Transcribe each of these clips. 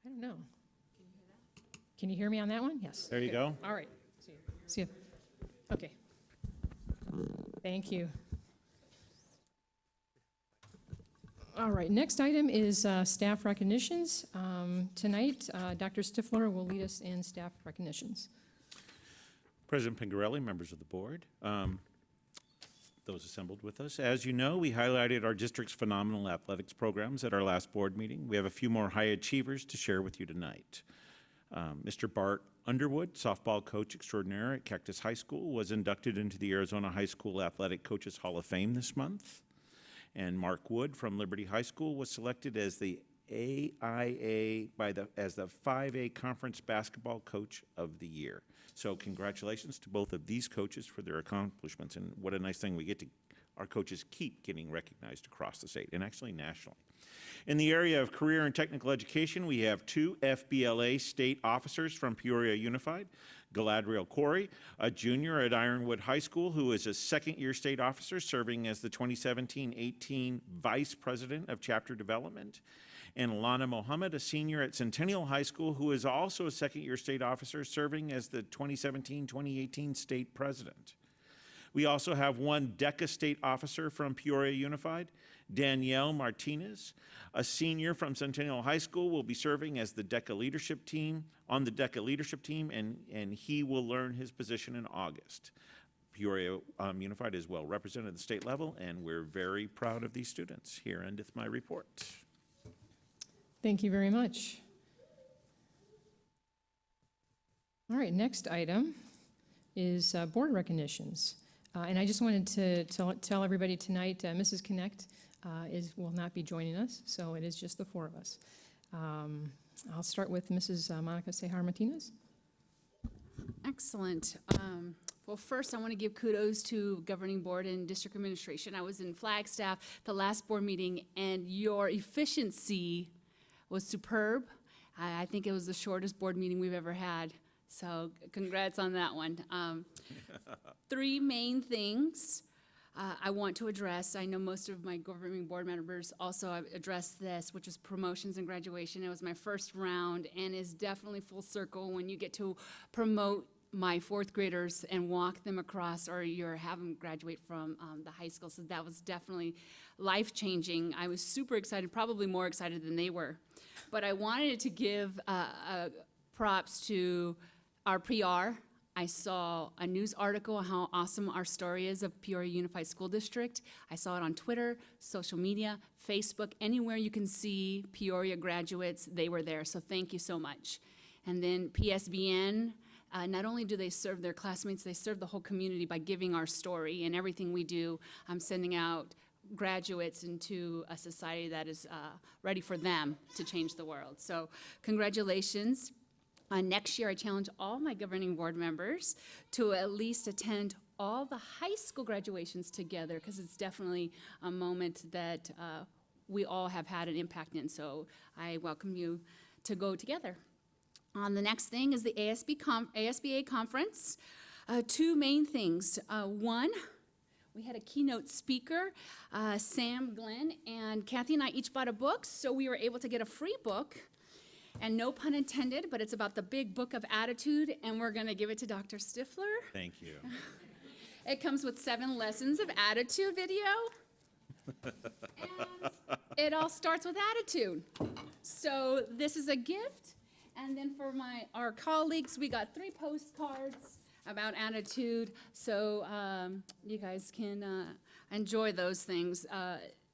I don't know. Can you hear me on that one? Yes. There you go. All right. See you. Okay. Thank you. All right, next item is staff recognitions. Tonight, Dr. Stifler will lead us in staff recognitions. President Pingarelli, members of the board, those assembled with us. As you know, we highlighted our district's phenomenal athletics programs at our last board meeting. We have a few more high achievers to share with you tonight. Mr. Bart Underwood, softball coach extraordinaire at Cactus High School, was inducted into the Arizona High School Athletic Coaches Hall of Fame this month. And Mark Wood from Liberty High School was selected as the AIA as the 5A Conference Basketball Coach of the Year. So congratulations to both of these coaches for their accomplishments, and what a nice thing we get to, our coaches keep getting recognized across the state and actually nationally. In the area of career and technical education, we have 2 FBLA state officers from Peoria Unified. Galadriel Corey, a junior at Ironwood High School, who is a second-year state officer serving as the 2017-18 Vice President of Chapter Development. And Lana Mohammed, a senior at Centennial High School, who is also a second-year state officer serving as the 2017-2018 State President. We also have 1 DECA state officer from Peoria Unified. Danielle Martinez, a senior from Centennial High School, will be serving as the DECA leadership team, on the DECA leadership team, and he will learn his position in August. Peoria Unified is well represented at the state level, and we're very proud of these students. Here endeth my report. Thank you very much. All right, next item is board recognitions. And I just wanted to tell everybody tonight, Mrs. Connect will not be joining us, so it is just the 4 of us. I'll start with Mrs. Monica Sejar Martinez. Excellent. Well, first, I want to give kudos to governing board and district administration. I was in Flagstaff the last board meeting, and your efficiency was superb. I think it was the shortest board meeting we've ever had. So congrats on that one. 3 main things I want to address. I know most of my governing board members also have addressed this, which is promotions and graduation. It was my first round and is definitely full circle when you get to promote my 4th graders and walk them across, or have them graduate from the high school. So that was definitely life-changing. I was super excited, probably more excited than they were. But I wanted to give props to our PR. I saw a news article on how awesome our story is of Peoria Unified School District. I saw it on Twitter, social media, Facebook, anywhere you can see Peoria graduates, they were there. So thank you so much. And then PSBN, not only do they serve their classmates, they serve the whole community by giving our story, and everything we do, I'm sending out graduates into a society that is ready for them to change the world. So congratulations. Next year, I challenge all my governing board members to at least attend all the high school graduations together, because it's definitely a moment that we all have had an impact in. So I welcome you to go together. The next thing is the ASBA conference. 2 main things. 1, we had a keynote speaker, Sam Glenn, and Kathy and I each bought a book, so we were able to get a free book. And no pun intended, but it's about the big book of attitude, and we're going to give it to Dr. Stifler. Thank you. It comes with 7 lessons of attitude video. And it all starts with attitude. So this is a gift. And then for our colleagues, we got 3 postcards about attitude. So you guys can enjoy those things.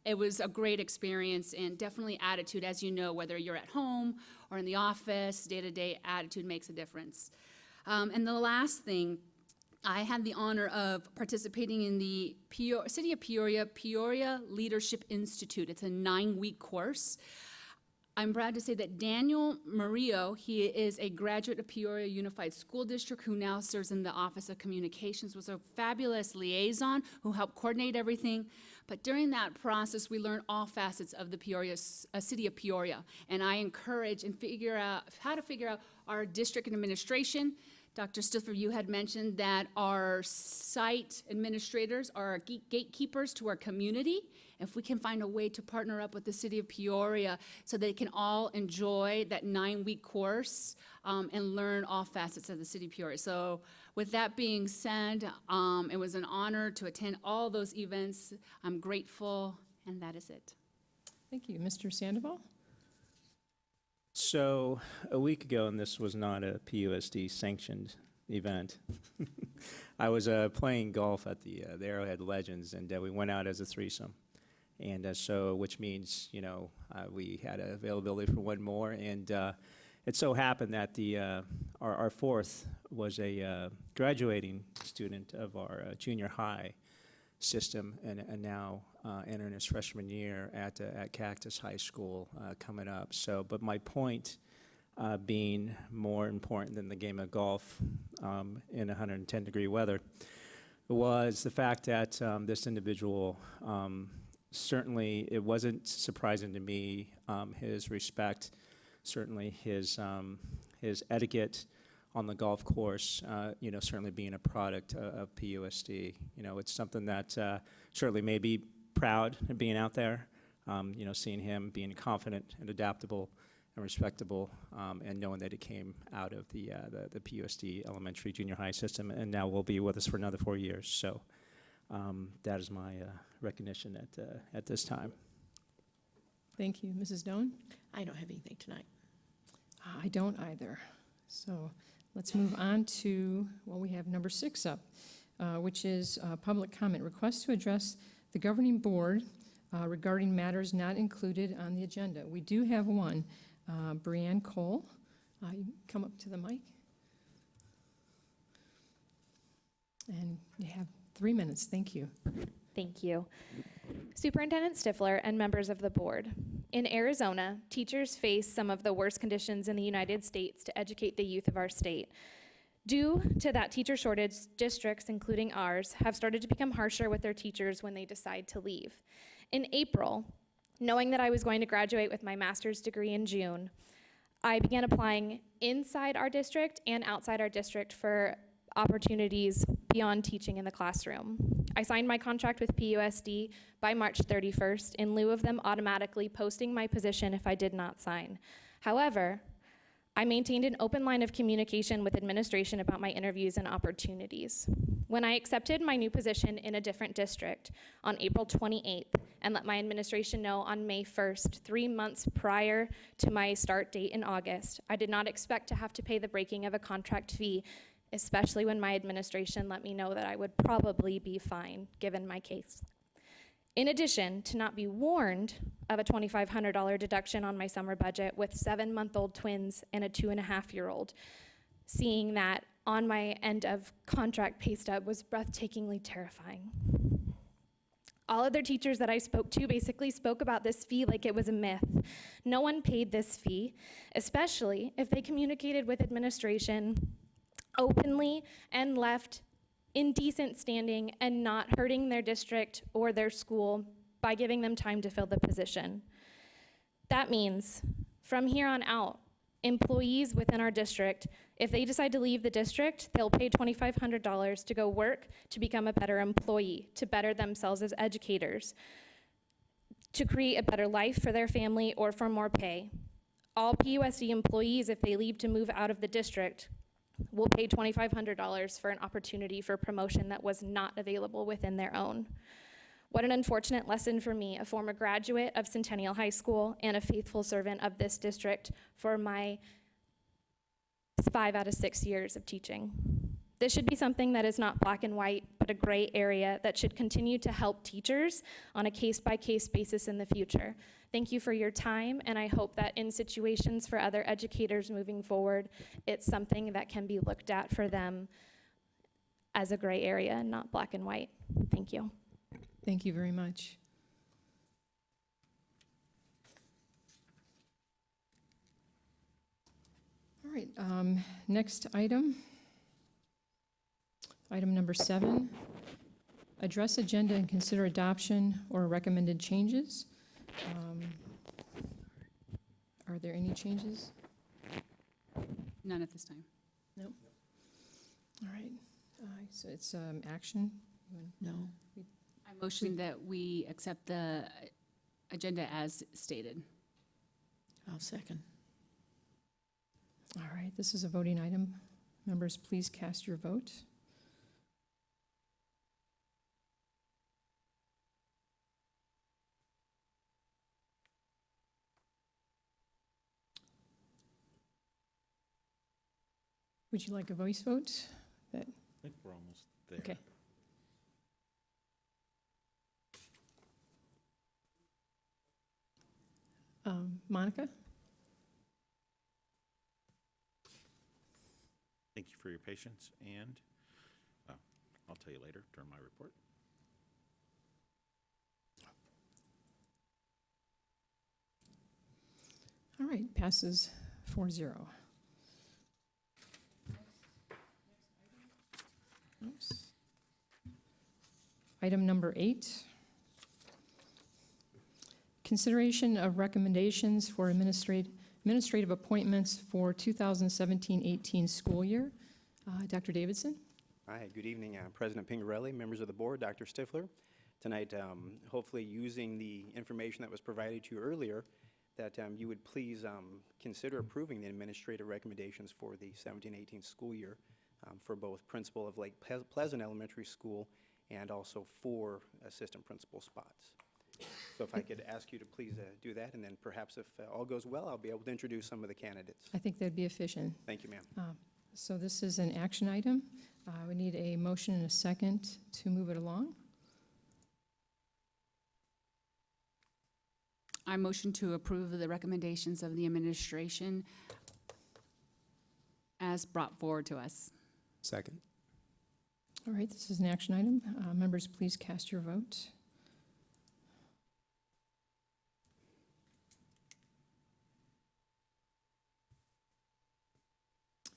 It was a great experience, and definitely attitude, as you know, whether you're at home or in the office, day-to-day attitude makes a difference. And the last thing, I had the honor of participating in the City of Peoria Leadership Institute. It's a 9-week course. I'm proud to say that Daniel Murillo, he is a graduate of Peoria Unified School District who now serves in the Office of Communications, was a fabulous liaison who helped coordinate everything. But during that process, we learned all facets of the City of Peoria. And I encourage and figure out how to figure out our district administration. Dr. Stifler, you had mentioned that our site administrators are our gatekeepers to our community, if we can find a way to partner up with the city of Peoria so they can all enjoy that 9-week course and learn all facets of the city of Peoria. So with that being said, it was an honor to attend all those events. I'm grateful, and that is it. Thank you. Mr. Sandoval? So a week ago, and this was not a PUSD sanctioned event, I was playing golf at the Arrowhead Legends, and we went out as a threesome. And so, which means, we had availability for one more, and it so happened that our fourth was a graduating student of our junior high system, and now entering his freshman year at Cactus High School coming up. So, but my point being more important than the game of golf in 110-degree weather was the fact that this individual, certainly it wasn't surprising to me, his respect, certainly his etiquette on the golf course, certainly being a product of PUSD. It's something that certainly made me proud of being out there, seeing him being confident and adaptable and respectable, and knowing that he came out of the PUSD elementary junior high system and now will be with us for another 4 years. So that is my recognition at this time. Thank you. Mrs. Doan? I don't have anything tonight. I don't either. So let's move on to, we have number 6 up, which is public comment. Request to address the governing board regarding matters not included on the agenda. We do have one. Brianne Cole, you can come up to the mic. And you have 3 minutes. Thank you. Thank you. Superintendent Stifler and members of the board. In Arizona, teachers face some of the worst conditions in the United States to educate the youth of our state. Due to that teacher shortage, districts, including ours, have started to become harsher with their teachers when they decide to leave. In April, knowing that I was going to graduate with my master's degree in June, I began applying inside our district and outside our district for opportunities beyond teaching in the classroom. I signed my contract with PUSD by March 31st in lieu of them automatically posting my position if I did not sign. However, I maintained an open line of communication with administration about my interviews and opportunities. When I accepted my new position in a different district on April 28th and let my administration know on May 1st, 3 months prior to my start date in August, I did not expect to have to pay the breaking of a contract fee, especially when my administration let me know that I would probably be fine given my case. In addition, to not be warned of a $2,500 deduction on my summer budget with 7-month-old twins and a 2.5-year-old, seeing that on my end of contract pay stub was breathtakingly terrifying. All other teachers that I spoke to basically spoke about this fee like it was a myth. No one paid this fee, especially if they communicated with administration openly and left in decent standing and not hurting their district or their school by giving them time to fill the position. That means from here on out, employees within our district, if they decide to leave the district, they'll pay $2,500 to go work to become a better employee, to better themselves as educators, to create a better life for their family or for more pay. All PUSD employees, if they leave to move out of the district, will pay $2,500 for an opportunity for promotion that was not available within their own. What an unfortunate lesson for me, a former graduate of Centennial High School and a faithful servant of this district for my 5 out of 6 years of teaching. This should be something that is not black and white, but a gray area that should continue to help teachers on a case-by-case basis in the future. Thank you for your time, and I hope that in situations for other educators moving forward, it's something that can be looked at for them as a gray area and not black and white. Thank you. Thank you very much. All right, next item. Item number 7, address agenda and consider adoption or recommended changes. Are there any changes? None at this time. No? All right, so it's action. No. I I motion that we accept the agenda as stated. I'll second. All right, this is a voting item. Members, please cast your vote. Would you like a voice vote? I think we're almost there. Okay. Monica? Thank you for your patience, and I'll tell you later during my report. All right, passes 4-0. Oops. Item number 8. Consideration of recommendations for administrative appointments for 2017-18 school year. Dr. Davidson? Hi, good evening, President Pingarelli, members of the board, Dr. Stifler. Tonight, hopefully using the information that was provided to you earlier, that you would please consider approving the administrative recommendations for the 17-18 school year for both principal of Lake Pleasant Elementary School and also 4 assistant principal spots. So if I could ask you to please do that, and then perhaps if all goes well, I'll be able to introduce some of the candidates. I think that'd be efficient. Thank you, ma'am. So this is an action item. We need a motion and a second to move it along. I motion to approve the recommendations of the administration as brought forward to us. Second. All right, this is an action item. Members, please cast your vote.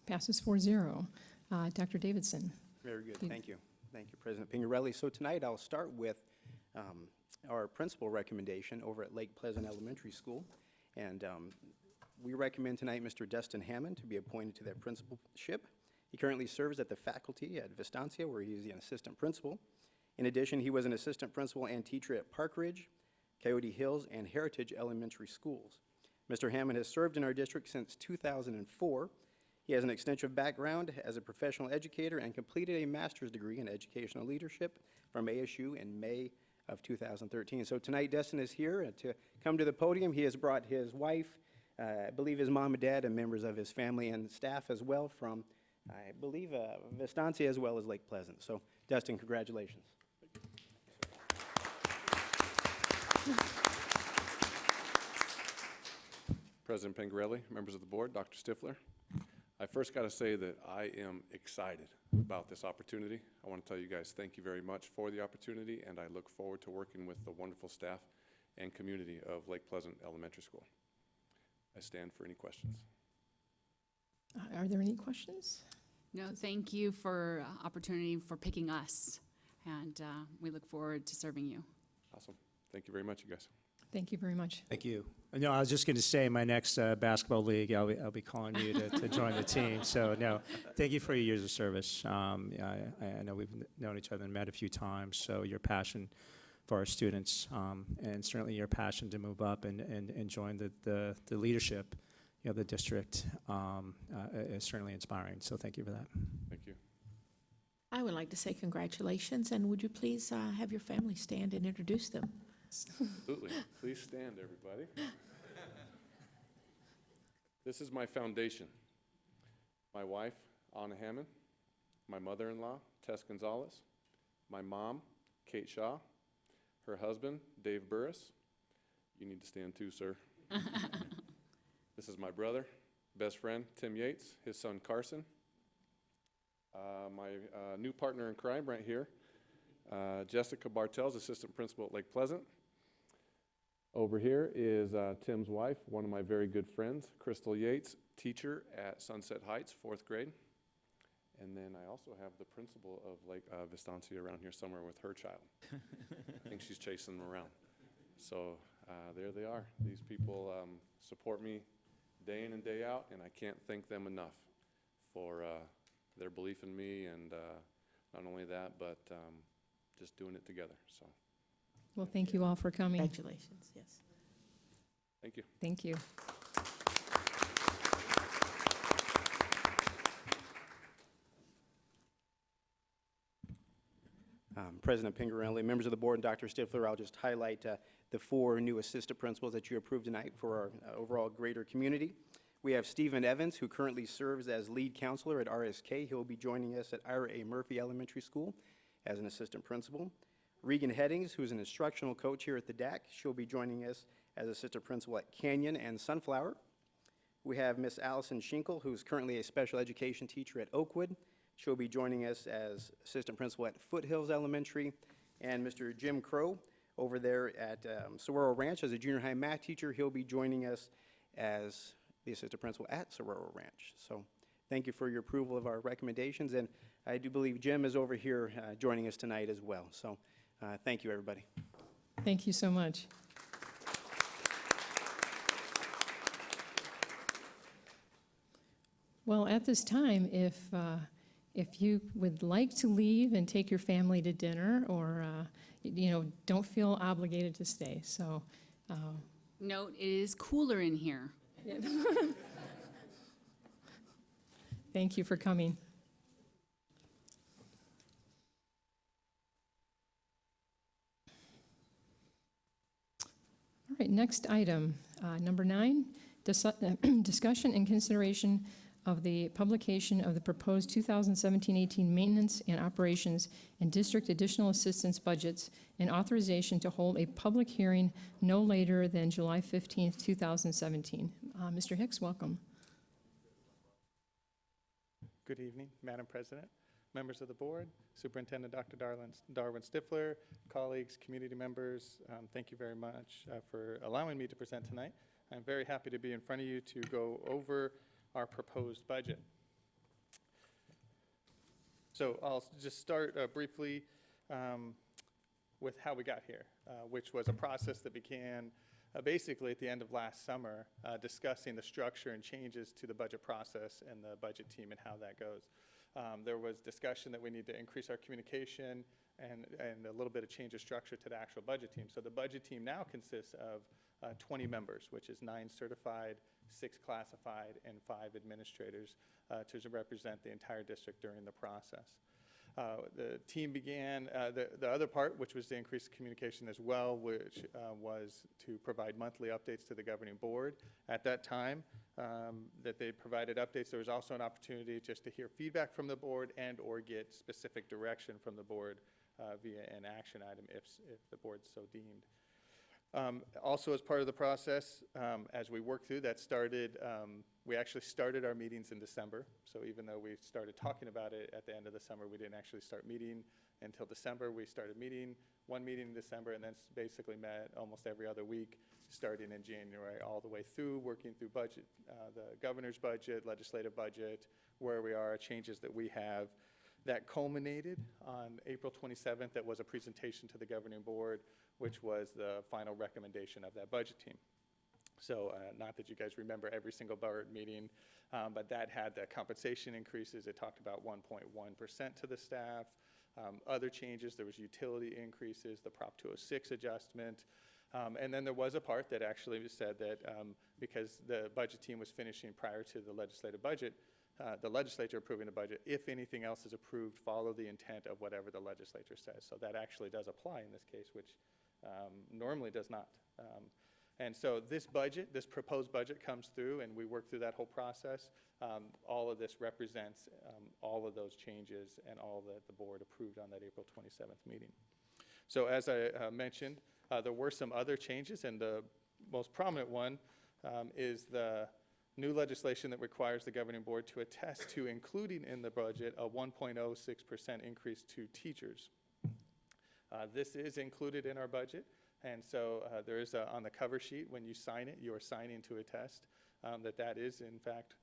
Passes 4-0. Dr. Davidson. Very good, Please. thank you. Thank you, President Pingarelli. So tonight, I'll start with our principal recommendation over at Lake Pleasant Elementary School. And we recommend tonight Mr. Dustin Hammond to be appointed to that principalship. He currently serves at the faculty at Vistancia, where he is an assistant principal. In addition, he was an assistant principal and teacher at Park Ridge, Coyote Hills, and Heritage Elementary Schools. Mr. Hammond has served in our district since 2004. He has an extensive background as a professional educator and completed a master's degree in educational leadership from ASU in May of 2013. So tonight, Dustin is here to come to the podium. He has brought his wife, I believe his mom and dad, and members of his family and staff as well from, I believe, Vistancia as well as Lake Pleasant. So, Dustin, congratulations. President Pingarelli, members of the board, Dr. Stifler. I first got to say that I am excited about this opportunity. I want to tell you guys thank you very much for the opportunity, and I look forward to working with the wonderful staff and community of Lake Pleasant Elementary School. I stand for any questions. Are there any questions? No, thank you for opportunity for picking us, and we look forward to serving you. Awesome. Thank you very much, you guys. Thank you very much. Thank you. No, I was just going to say, my next basketball league, I'll be calling you to join the team. So, no, thank you for your years of service. I know we've known each other and met a few times, so your passion for our students, and certainly your passion to move up and join the leadership of the district is certainly inspiring. So thank you for that. Thank you. I would like to say congratulations, and would you please have your family stand and introduce them? Absolutely. Please stand, everybody. This is my foundation. My wife, Anna Hammond, my mother-in-law, Tess Gonzalez, my mom, Kate Shaw, her husband, Dave Burris. You need to stand too, sir. This is my brother, best friend, Tim Yates, his son, Carson. My new partner in crime right here, Jessica Bartels, assistant principal at Lake Pleasant. Over here is Tim's wife, one of my very good friends, Crystal Yates, teacher at Sunset Heights, 4th grade. And then I also have the principal of Lake Vistancia around here somewhere with her child. I think she's chasing them around. So there they are. These people support me day in and day out, and I can't thank them enough for their belief in me, and not only that, but just doing it together. So Well, thank you all for coming. Congratulations, yes. Thank you. Thank you. President Pingerelli, members of the board, and Dr. Stifler, I'll just highlight the 4 new assistant principals that you approved tonight for our overall greater community. We have Stephen Evans, who currently serves as lead counselor at RSK. He'll be joining us at Ira A. Murphy Elementary School as an assistant principal. Regan Headings, who's an instructional coach here at the DAC. She'll be joining us as assistant principal at Canyon and Sunflower. We have Miss Allison Schinkel, who's currently a special education teacher at Oakwood. She'll be joining us as assistant principal at Foothills Elementary. And Mr. Jim Crow over there at Sororo Ranch as a junior high math teacher. He'll be joining us as the assistant principal at Sororo Ranch. So thank you for your approval of our recommendations. And I do believe Jim is over here joining us tonight as well. So thank you, everybody. Thank you so much. Well, at this time, if you would like to leave and take your family to dinner, or don't feel obligated to stay. So, Note, it is cooler in here. thank you for coming. All right, next item, number 9, discussion and consideration of the publication of the proposed 2017-18 maintenance and operations and district additional assistance budgets, and authorization to hold a public hearing no later than July 15th, 2017. Mr. Hicks, welcome. Good evening, Madam President, members of the board, Superintendent Dr. Darwin Stifler, colleagues, community members. Thank you very much for allowing me to present tonight. I'm very happy to be in front of you to go over our proposed budget. So I'll just start briefly with how we got here, which was a process that began basically at the end of last summer, discussing the structure and changes to the budget process and the budget team and how that goes. There was discussion that we need to increase our communication and a little bit of change of structure to the actual budget team. So the budget team now consists of 20 members, which is 9 certified, 6 classified, and 5 administrators to represent the entire district during the process. The team began, the other part, which was to increase communication as well, which was to provide monthly updates to the governing board. At that time that they provided updates, there was also an opportunity just to hear feedback from the board and or get specific direction from the board via an action item if the board so deemed. Also, as part of the process, as we worked through, that started, we actually started our meetings in December. So even though we started talking about it at the end of the summer, we didn't actually start meeting until December. We started one meeting in December, and then basically met almost every other week, starting in January, all the way through, working through budget, the governor's budget, legislative budget, where we are, changes that we have. That culminated on April 27th. That was a presentation to the governing board, which was the final recommendation of that budget team. So not that you guys remember every single board meeting, but that had the compensation increases. It talked about 1.1% to the staff. Other changes, there was utility increases, the Prop 206 adjustment. And then there was a part that actually said that because the budget team was finishing prior to the legislative budget, the legislature approving the budget, if anything else is approved, follow the intent of whatever the legislature says. So that actually does apply in this case, which normally does not. And so this budget, this proposed budget comes through, and we work through that whole process. All of this represents all of those changes and all that the board approved on that April 27th meeting. So as I mentioned, there were some other changes, and the most prominent one is the new legislation that requires the governing board to attest to including in the budget a 1.06% increase to teachers. This is included in our budget, and so there is on the cover sheet, when you sign it, you are signing to attest that is in fact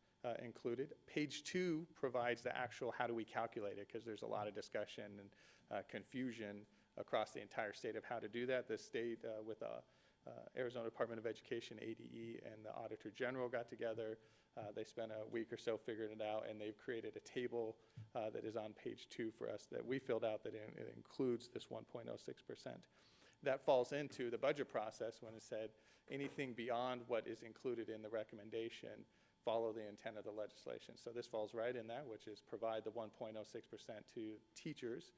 included. Page 2 provides the actual how do we calculate it, because there's a lot of discussion and confusion across the entire state of how to do that. The state with the Arizona Department of Education, ADE, and the Auditor General got together. They spent a week or so figuring it out, and they've created a table that is on page 2 for us that we filled out that it includes this 1.06%. that falls into the budget process when it said anything beyond what is included in the recommendation follow the intent of the legislation. So this falls right in that, which is provide the 1.06% to teachers.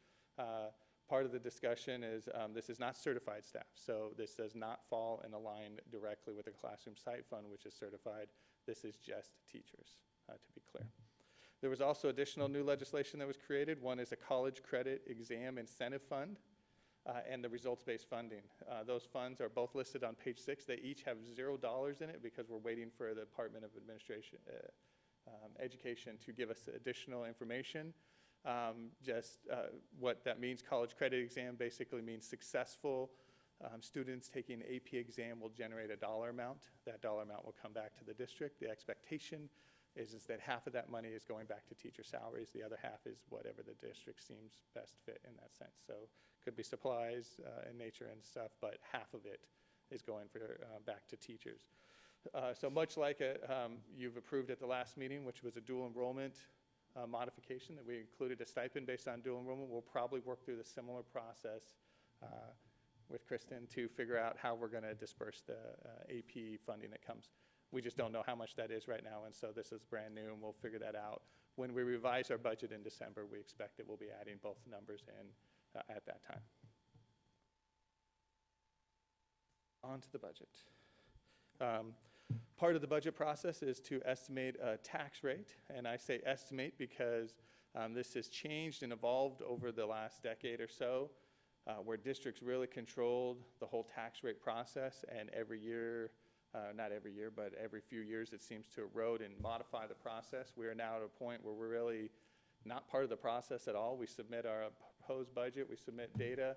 Part of the discussion is this is not certified staff, so this does not fall in a line directly with the Classroom Site Fund, which is certified. This is just teachers, to be clear. There was also additional new legislation that was created. One is a college credit exam incentive fund and the results-based funding. Those funds are both listed on page 6. They each have $0 in it because we're waiting for the Department of Education to give us additional information. What that means, college credit exam basically means successful students taking an AP exam will generate a dollar amount. That dollar amount will come back to the district. The expectation is that half of that money is going back to teacher salaries. The other half is whatever the district seems best fit in that sense. So could be supplies in nature and stuff, but half of it is going back to teachers. So much like you've approved at the last meeting, which was a dual enrollment modification that we included a stipend based on dual enrollment, we'll probably work through the similar process with Kristen to figure out how we're going to disperse the AP funding that comes. We just don't know how much that is right now, and so this is brand new, and we'll figure that out. When we revise our budget in December, we expect that we'll be adding both numbers in at that time. On to the budget. Part of the budget process is to estimate a tax rate, and I say estimate because this has changed and evolved over the last decade or so, where districts really controlled the whole tax rate process, and every year, not every year, but every few years it seems to erode and modify the process. We are now at a point where we're really not part of the process at all. We submit our proposed budget, we submit data,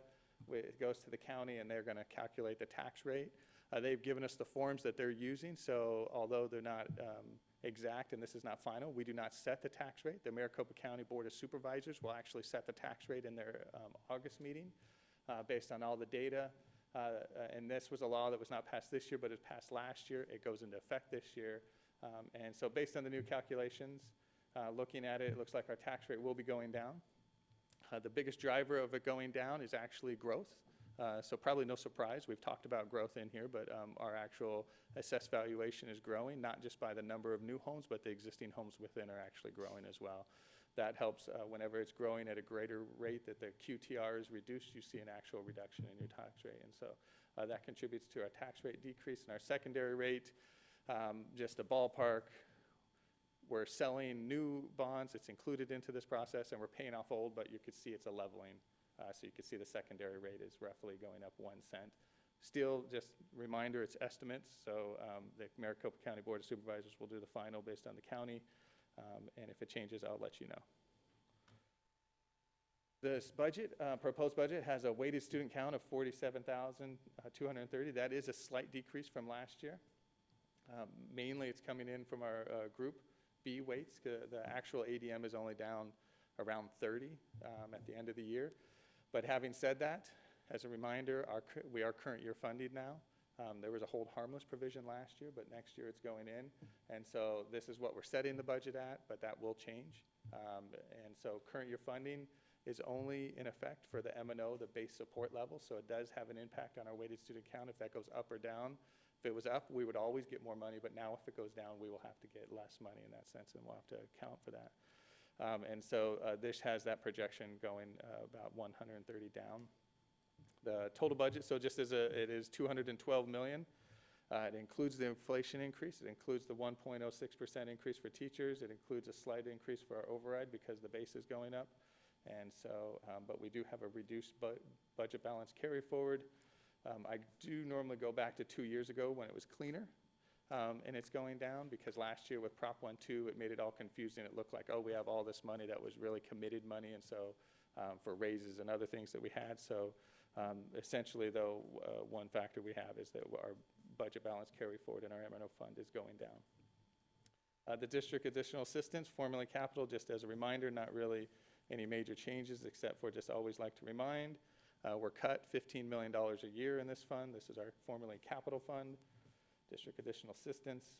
it goes to the county, and they're going to calculate the tax rate. They've given us the forms that they're using, so although they're not exact and this is not final, we do not set the tax rate. The Maricopa County Board of Supervisors will actually set the tax rate in their August meeting based on all the data. And this was a law that was not passed this year, but it passed last year. It goes into effect this year. And so based on the new calculations, looking at it, it looks like our tax rate will be going down. The biggest driver of it going down is actually growth. So probably no surprise, we've talked about growth in here, but our actual assessed valuation is growing, not just by the number of new homes, but the existing homes within are actually growing as well. That helps whenever it's growing at a greater rate that the QTR is reduced, you see an actual reduction in your tax rate. And so that contributes to our tax rate decrease. And our secondary rate, just a ballpark, we're selling new bonds, it's included into this process, and we're paying off old, but you could see it's a leveling. So you can see the secondary rate is roughly going up 1 cent. Still, just reminder, it's estimates. So the Maricopa County Board of Supervisors will do the final based on the county. And if it changes, I'll let you know. This budget, proposed budget, has a weighted student count of 47,230. That is a slight decrease from last year. Mainly it's coming in from our Group B weights. The actual ADM is only down around 30 at the end of the year. But having said that, as a reminder, we are current year funded now. There was a hold harmless provision last year, but next year it's going in. And so this is what we're setting the budget at, but that will change. And so current year funding is only in effect for the M&O, the base support level. So it does have an impact on our weighted student count if that goes up or down. If it was up, we would always get more money, but now if it goes down, we will have to get less money in that sense, and we'll have to account for that. And so this has that projection going about 130 down. The total budget, so just as it is $212 million. It includes the inflation increase. It includes the 1.06% increase for teachers. It includes a slight increase for our override because the base is going up. And so, but we do have a reduced budget balance carry forward. I do normally go back to 2 years ago when it was cleaner. And it's going down because last year with Prop 1.2, it made it all confusing. It looked like, oh, we have all this money that was really committed money, and so for raises and other things that we had. So essentially, though, one factor we have is that our budget balance carry forward in our M&O fund is going down. The district additional assistance, formerly capital, just as a reminder, not really any major changes except for just always like to remind. We're cut $15 million a year in this fund. This is our formerly capital fund. District additional assistance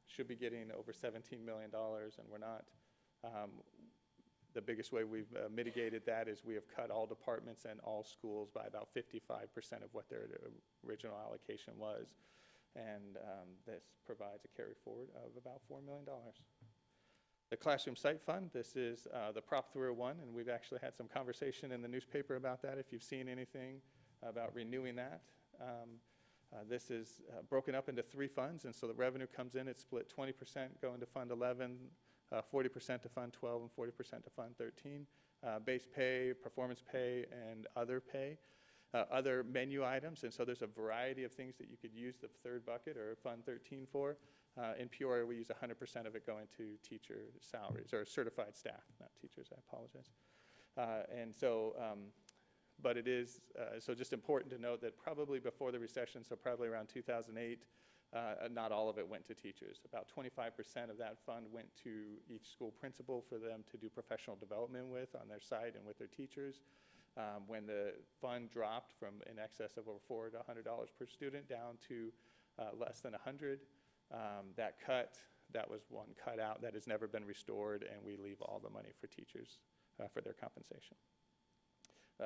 should be getting over $17 million, and we're not. The biggest way we've mitigated that is we have cut all departments and all schools by about 55% of what their original allocation was. And this provides a carry forward of about $4 million. The Classroom Site Fund, this is the Prop 301, and we've actually had some conversation in the newspaper about that, if you've seen anything about renewing that. This is broken up into 3 funds, and so the revenue comes in, it's split 20% going to Fund 11, 40% to Fund 12, and 40% to Fund 13. Base pay, performance pay, and other pay. Other menu items, and so there's a variety of things that you could use the third bucket or Fund 13 for. In Peoria, we use 100% of it going to teacher salaries, or certified staff, not teachers, I apologize. And so, but it is, so just important to note that probably before the recession, so probably around 2008, not all of it went to teachers. About 25% of that fund went to each school principal for them to do professional development with on their site and with their teachers. When the fund dropped from in excess of over $400 to $100 per student down to less than 100, that was one cut out that has never been restored, and we leave all the money for teachers for their compensation.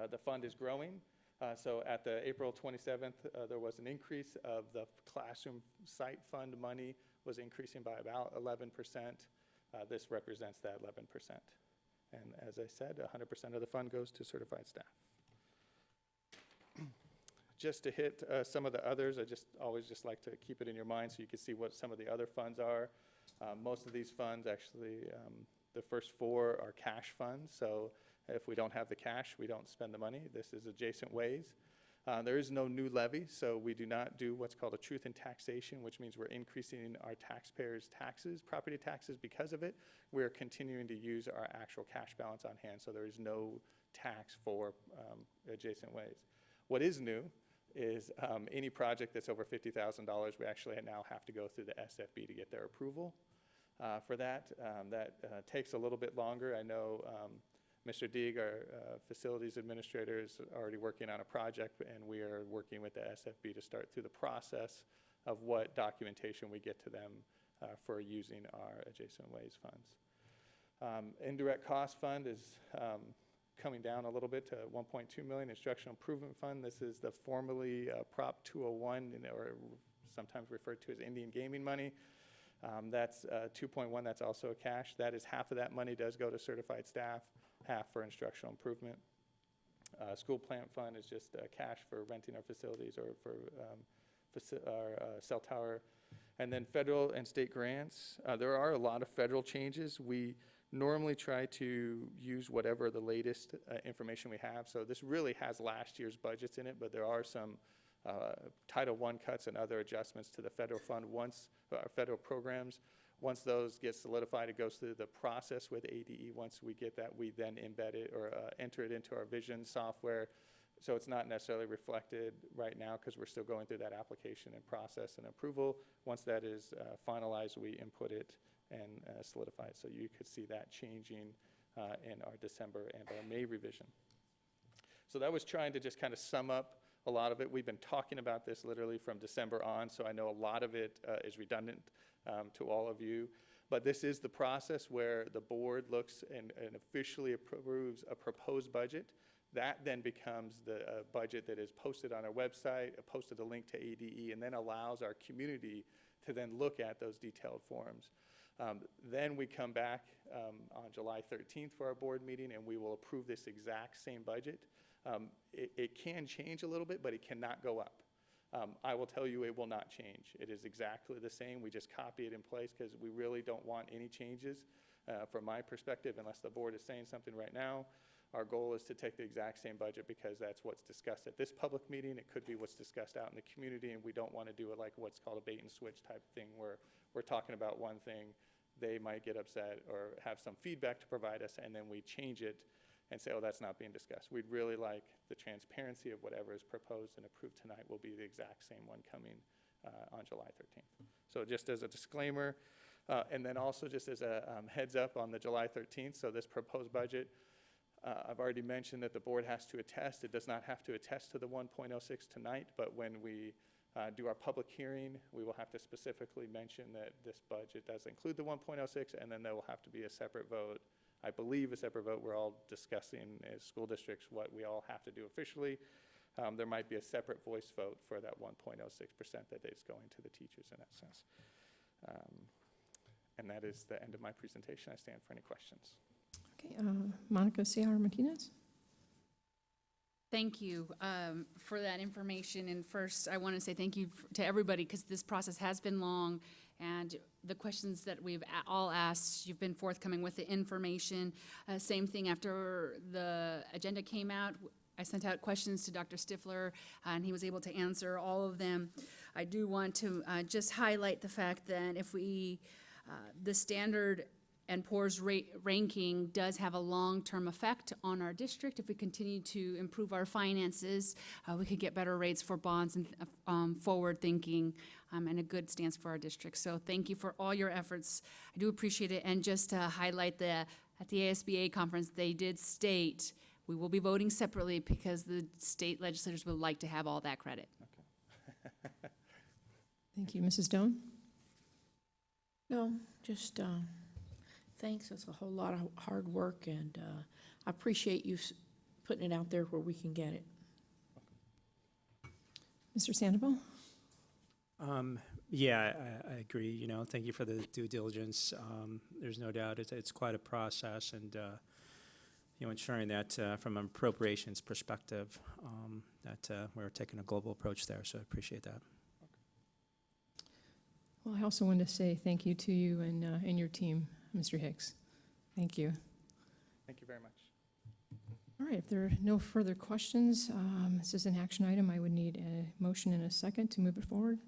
The fund is growing. So at the April 27th, there was an increase of the classroom site fund money was increasing by about 11%. This represents that 11%. And as I said, 100% of the fund goes to certified staff. Just to hit some of the others, I always like to keep it in your mind so you can see what some of the other funds are. Most of these funds, actually, the first 4 are cash funds. So if we don't have the cash, we don't spend the money. This is adjacent ways. There is no new levy, so we do not do what's called a truth in taxation, which means we're increasing our taxpayers' taxes, property taxes because of it. We're continuing to use our actual cash balance on hand, so there is no tax for adjacent ways. What is new is any project that's over $50,000, we actually now have to go through the SFB to get their approval for that. That takes a little bit longer. I know Mr. Deeg, our facilities administrator, is already working on a project, and we are working with the SFB to start through the process of what documentation we get to them for using our adjacent ways funds. Indirect cost fund is coming down a little bit to 1.2 million. Instructional improvement fund, this is the formerly Prop 201, or sometimes referred to as Indian gaming money. That's 2.1, that's also a cash. That is half of that money does go to certified staff, half for instructional improvement. School plant fund is just cash for renting our facilities or for our cell tower. And then federal and state grants. There are a lot of federal changes. We normally try to use whatever the latest information we have. So this really has last year's budgets in it, but there are some Title I cuts and other adjustments to the federal fund federal programs. Once those get solidified, it goes through the process with ADE. Once we get that, we then embed it or enter it into our vision software. So it's not necessarily reflected right now because we're still going through that application and process and approval. Once that is finalized, we input it and solidify it. So you could see that changing in our December and our May revision. So that was trying to just kind of sum up a lot of it. We've been talking about this literally from December on, so I know a lot of it is redundant to all of you. But this is the process where the board looks and officially approves a proposed budget. That then becomes the budget that is posted on our website, posted a link to ADE, and then allows our community to then look at those detailed forms. Then we come back on July 13th for our board meeting, and we will approve this exact same budget. It can change a little bit, but it cannot go up. I will tell you it will not change. It is exactly the same. We just copy it in place because we really don't want any changes from my perspective unless the board is saying something right now. Our goal is to take the exact same budget because that's what's discussed at this public meeting. It could be what's discussed out in the community, and we don't want to do it like what's called a bait and switch type thing where we're talking about one thing, they might get upset or have some feedback to provide us, and then we change it and say, oh, that's not being discussed. We'd really like the transparency of whatever is proposed and approved tonight will be the exact same one coming on July 13th. So just as a disclaimer, and then also just as a heads up on the July 13th, so this proposed budget, I've already mentioned that the board has to attest. It does not have to attest to the 1.06 tonight, but when we do our public hearing, we will have to specifically mention that this budget does include the 1.06, and then there will have to be a separate vote I believe, a separate vote. We're all discussing as school districts what we all have to do officially. There might be a separate voice vote for that 1.06% that is going to the teachers in that sense. And that is the end of my presentation. I stand for any questions. Okay, Monica Seahar Martinez? Thank you for that information. And first, I want to say thank you to everybody, because this process has been long, and the questions that we've all asked, you've been forthcoming with the information. Same thing after the agenda came out. I sent out questions to Dr. Stifler, and he was able to answer all of them. I do want to just highlight the fact that if we, the Standard and Poor's ranking does have a long-term effect on our district. If we continue to improve our finances, we could get better rates for bonds and forward thinking, and a good stance for our district. So thank you for all your efforts. I do appreciate it. And just to highlight at the ASBA conference, they did state we will be voting separately because the state legislators would like to have all that credit. Thank you. Mrs. Doan? No, just thanks. It's a whole lot of hard work, and I appreciate you putting it out there where we can get it. Mr. Sandoval? Yeah, I agree. You know, thank you for the due diligence. There's no doubt it's quite a process, and you know, ensuring that from an appropriations perspective, that we're taking a global approach there. So I appreciate that. Well, I also wanted to say thank you to you and your team, Mr. Hicks. Thank you. Thank you very much. All right, if there are no further questions, this is an action item. I would need a motion and a second to move it forward.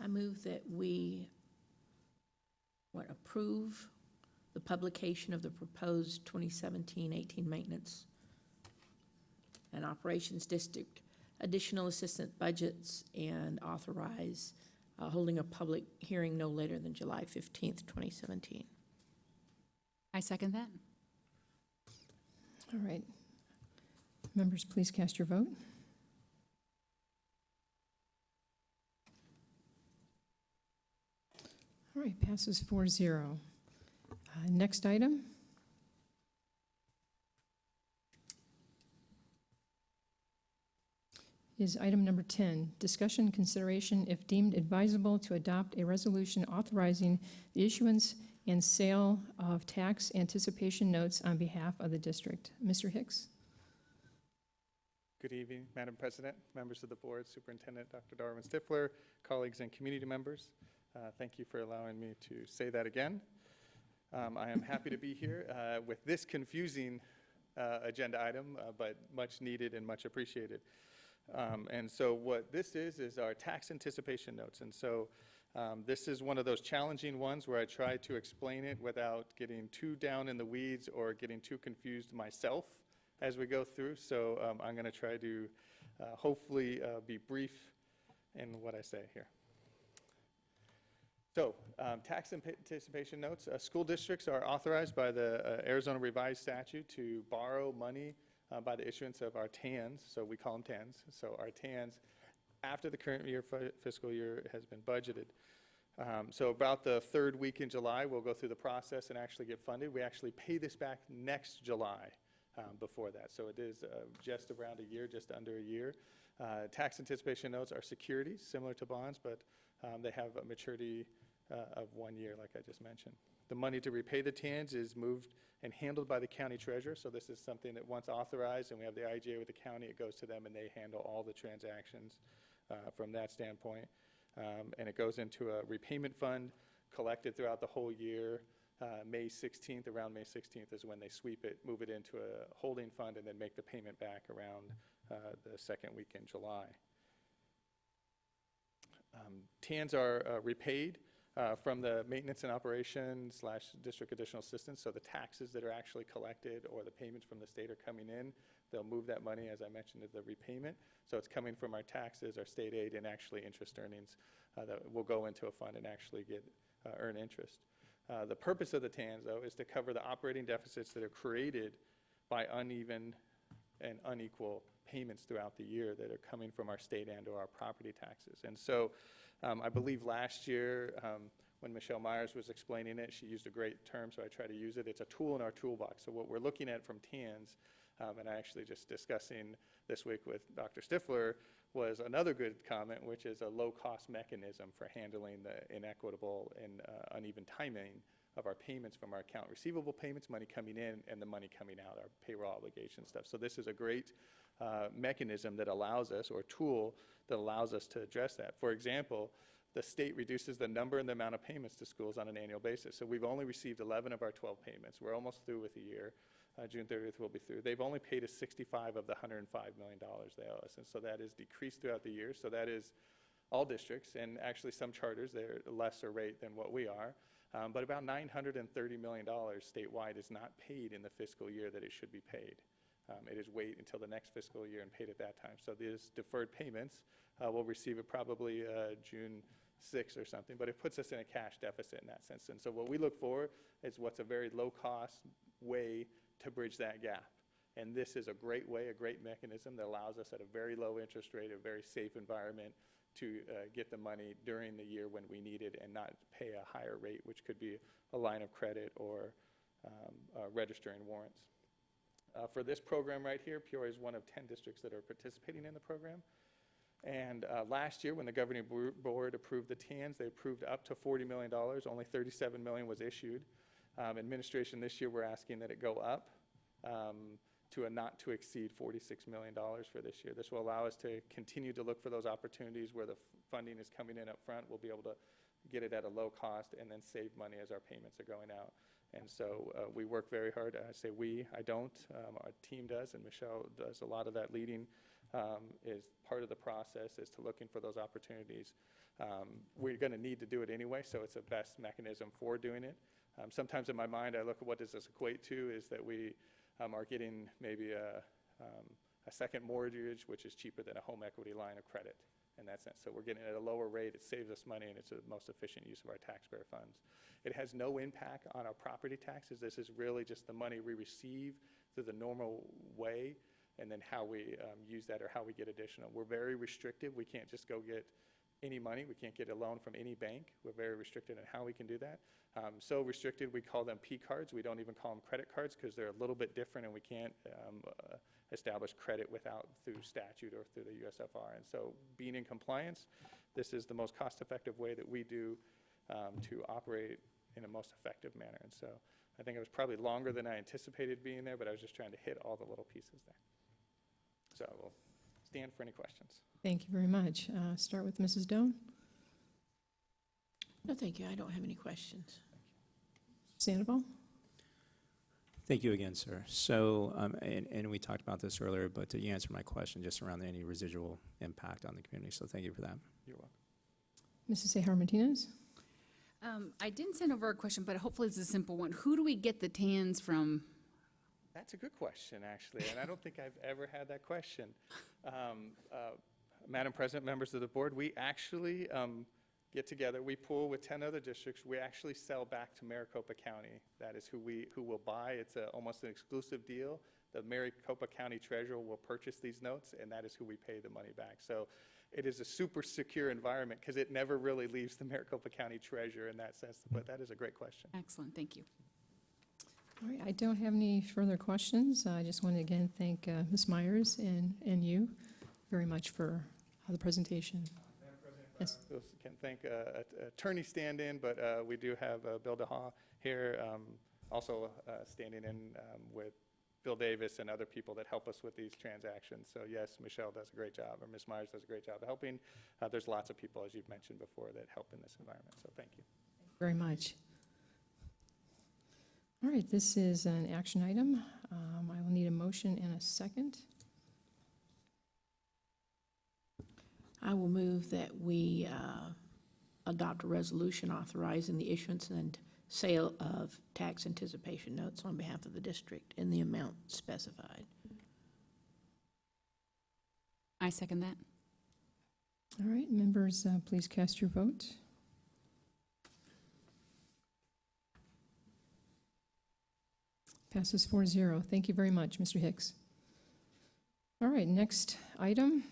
I move that we approve the publication of the proposed 2017-18 maintenance and operations district additional assistant budgets, and authorize holding a public hearing no later than July 15th, 2017. I second that. All right. Members, please cast your vote. All right, passes 4-0. Next item. Is item number 10, discussion consideration if deemed advisable to adopt a resolution authorizing the issuance and sale of tax anticipation notes on behalf of the district. Mr. Hicks? Good evening, Madam President, members of the board, Superintendent Dr. Darwin Stifler, colleagues and community members. Thank you for allowing me to say that again. I am happy to be here with this confusing agenda item, but much needed and much appreciated. And so what this is our tax anticipation notes. And so this is one of those challenging ones where I try to explain it without getting too down in the weeds or getting too confused myself as we go through. So I'm going to try to hopefully be brief in what I say here. So tax anticipation notes. School districts are authorized by the Arizona Revised Statute to borrow money by the issuance of our TANs, so we call them TANs. So our TANs, after the current year fiscal year has been budgeted. So about the third week in July, we'll go through the process and actually get funded. We actually pay this back next July before that. So it is just around a year, just under a year. Tax anticipation notes are securities, similar to bonds, but they have a maturity of 1 year, like I just mentioned. The money to repay the TANs is moved and handled by the county treasurer. So this is something that once authorized and we have the IGA with the county, it goes to them and they handle all the transactions from that standpoint. And it goes into a repayment fund collected throughout the whole year. May 16th, around May 16th is when they sweep it, move it into a holding fund, and then make the payment back around the second week in July. TANs are repaid from the maintenance and operations / district additional assistance. So the taxes that are actually collected or the payments from the state are coming in. They'll move that money, as I mentioned, to the repayment. So it's coming from our taxes, our state aid, and actually interest earnings that will go into a fund and actually earn interest. The purpose of the TANs, though, is to cover the operating deficits that are created by uneven and unequal payments throughout the year that are coming from our state and or our property taxes. And so I believe last year, when Michelle Myers was explaining it, she used a great term, so I try to use it. It's a tool in our toolbox. So what we're looking at from TANs, and I actually just discussing this week with Dr. Stifler, was another good comment, which is a low-cost mechanism for handling the inequitable and uneven timing of our payments from our account receivable payments, money coming in, and the money coming out, our payroll obligation stuff. So this is a great mechanism that allows us, or tool that allows us to address that. For example, the state reduces the number and the amount of payments to schools on an annual basis. So we've only received 11 of our 12 payments. We're almost through with the year. June 30th we'll be through. They've only paid us 65 of the $105 million they owe us. And so that is decreased throughout the year. So that is all districts, and actually some charters, they're a lesser rate than what we are. But about $930 million statewide is not paid in the fiscal year that it should be paid. It is wait until the next fiscal year and paid at that time. So these deferred payments, we'll receive it probably June 6th or something, but it puts us in a cash deficit in that sense. And so what we look for is what's a very low-cost way to bridge that gap. And this is a great way, a great mechanism that allows us at a very low interest rate, a very safe environment, to get the money during the year when we need it and not pay a higher rate, which could be a line of credit or registering warrants. For this program right here, Peoria is one of 10 districts that are participating in the program. And last year, when the governing board approved the TANs, they approved up to $40 million. Only $37 million was issued. Administration this year, we're asking that it go up to a not to exceed $46 million for this year. This will allow us to continue to look for those opportunities where the funding is coming in up front. We'll be able to get it at a low cost and then save money as our payments are going out. And so we work very hard. I say we, I don't. Our team does, and Michelle does a lot of that leading. Is part of the process is to looking for those opportunities. We're going to need to do it anyway, so it's the best mechanism for doing it. Sometimes in my mind, I look at what does this equate to, is that we are getting maybe a second mortgage, which is cheaper than a home equity line of credit in that sense. So we're getting it at a lower rate, it saves us money, and it's the most efficient use of our taxpayer funds. It has no impact on our property taxes. This is really just the money we receive through the normal way, and then how we use that or how we get additional. We're very restrictive. We can't just go get any money. We can't get a loan from any bank. We're very restricted on how we can do that. So restricted, we call them P cards. We don't even call them credit cards because they're a little bit different, and we can't establish credit through statute or through the USFR. And so being in compliance, this is the most cost-effective way that we do to operate in a most effective manner. And so I think it was probably longer than I anticipated being there, but I was just trying to hit all the little pieces there. So we'll stand for any questions. Thank you very much. Start with Mrs. Doan. No, thank you. I don't have any questions. Sandoval? Thank you again, sir. So, and we talked about this earlier, but you answered my question just around any residual impact on the community, so thank you for that. You're welcome. Mrs. Sejar Martinez? I didn't send over a question, but hopefully it's a simple one. Who do we get the TANs from? That's a good question, actually, and I don't think I've ever had that question. Madam President, members of the board, we actually get together, we pool with 10 other districts, we actually sell back to Maricopa County. That is who will buy. It's almost an exclusive deal. The Maricopa County Treasurer will purchase these notes, and that is who we pay the money back. So it is a super secure environment because it never really leaves the Maricopa County Treasurer in that sense, but that is a great question. Excellent, thank you. All right, I don't have any further questions. I just want to again thank Ms. Myers and you very much for the presentation. Yes. Can thank attorney stand-in, but we do have Bill DeHaw here, also standing in with Bill Davis and other people that help us with these transactions. So yes, Michelle does a great job, or Ms. Myers does a great job of helping. There's lots of people, as you've mentioned before, that help in this environment, so thank you. Very much. All right, this is an action item. I will need a motion and a second. I will move that we adopt a resolution authorizing the issuance and sale of tax anticipation notes on behalf of the district in the amount specified. I second that. All right, members, please cast your vote. Passes 4-0. Thank you very much, Mr. Hicks. All right, next item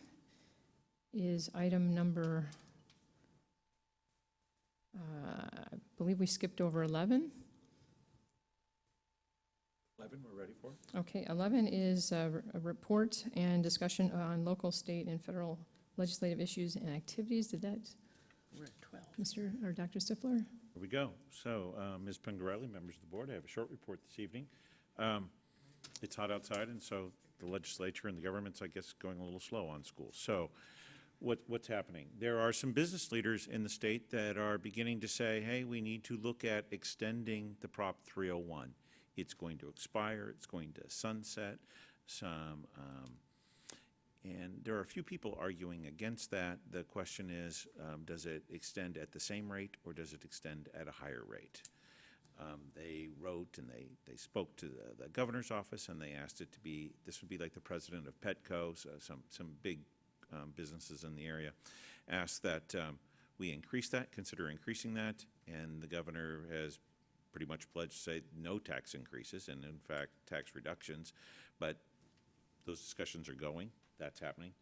is item number, I believe we skipped over 11. 11, we're ready for? Okay, 11 is a report and discussion on local, state, and federal legislative issues and activities. Did that, We're at 12. Mr. or Dr. Stifler? Here we go. So, Ms. Pingarelli, members of the board, I have a short report this evening. It's hot outside, and so the legislature and the government's, I guess, going a little slow on schools. So what's happening? There are some business leaders in the state that are beginning to say, hey, we need to look at extending the Prop 301. It's going to expire, it's going to sunset, and there are a few people arguing against that. The question is, does it extend at the same rate or does it extend at a higher rate? They wrote and they spoke to the governor's office and they asked it to be, this would be like the president of Petco, so some big businesses in the area, asked that we increase that, consider increasing that, and the governor has pretty much pledged to say no tax increases and in fact tax reductions, but those discussions are going. That's happening.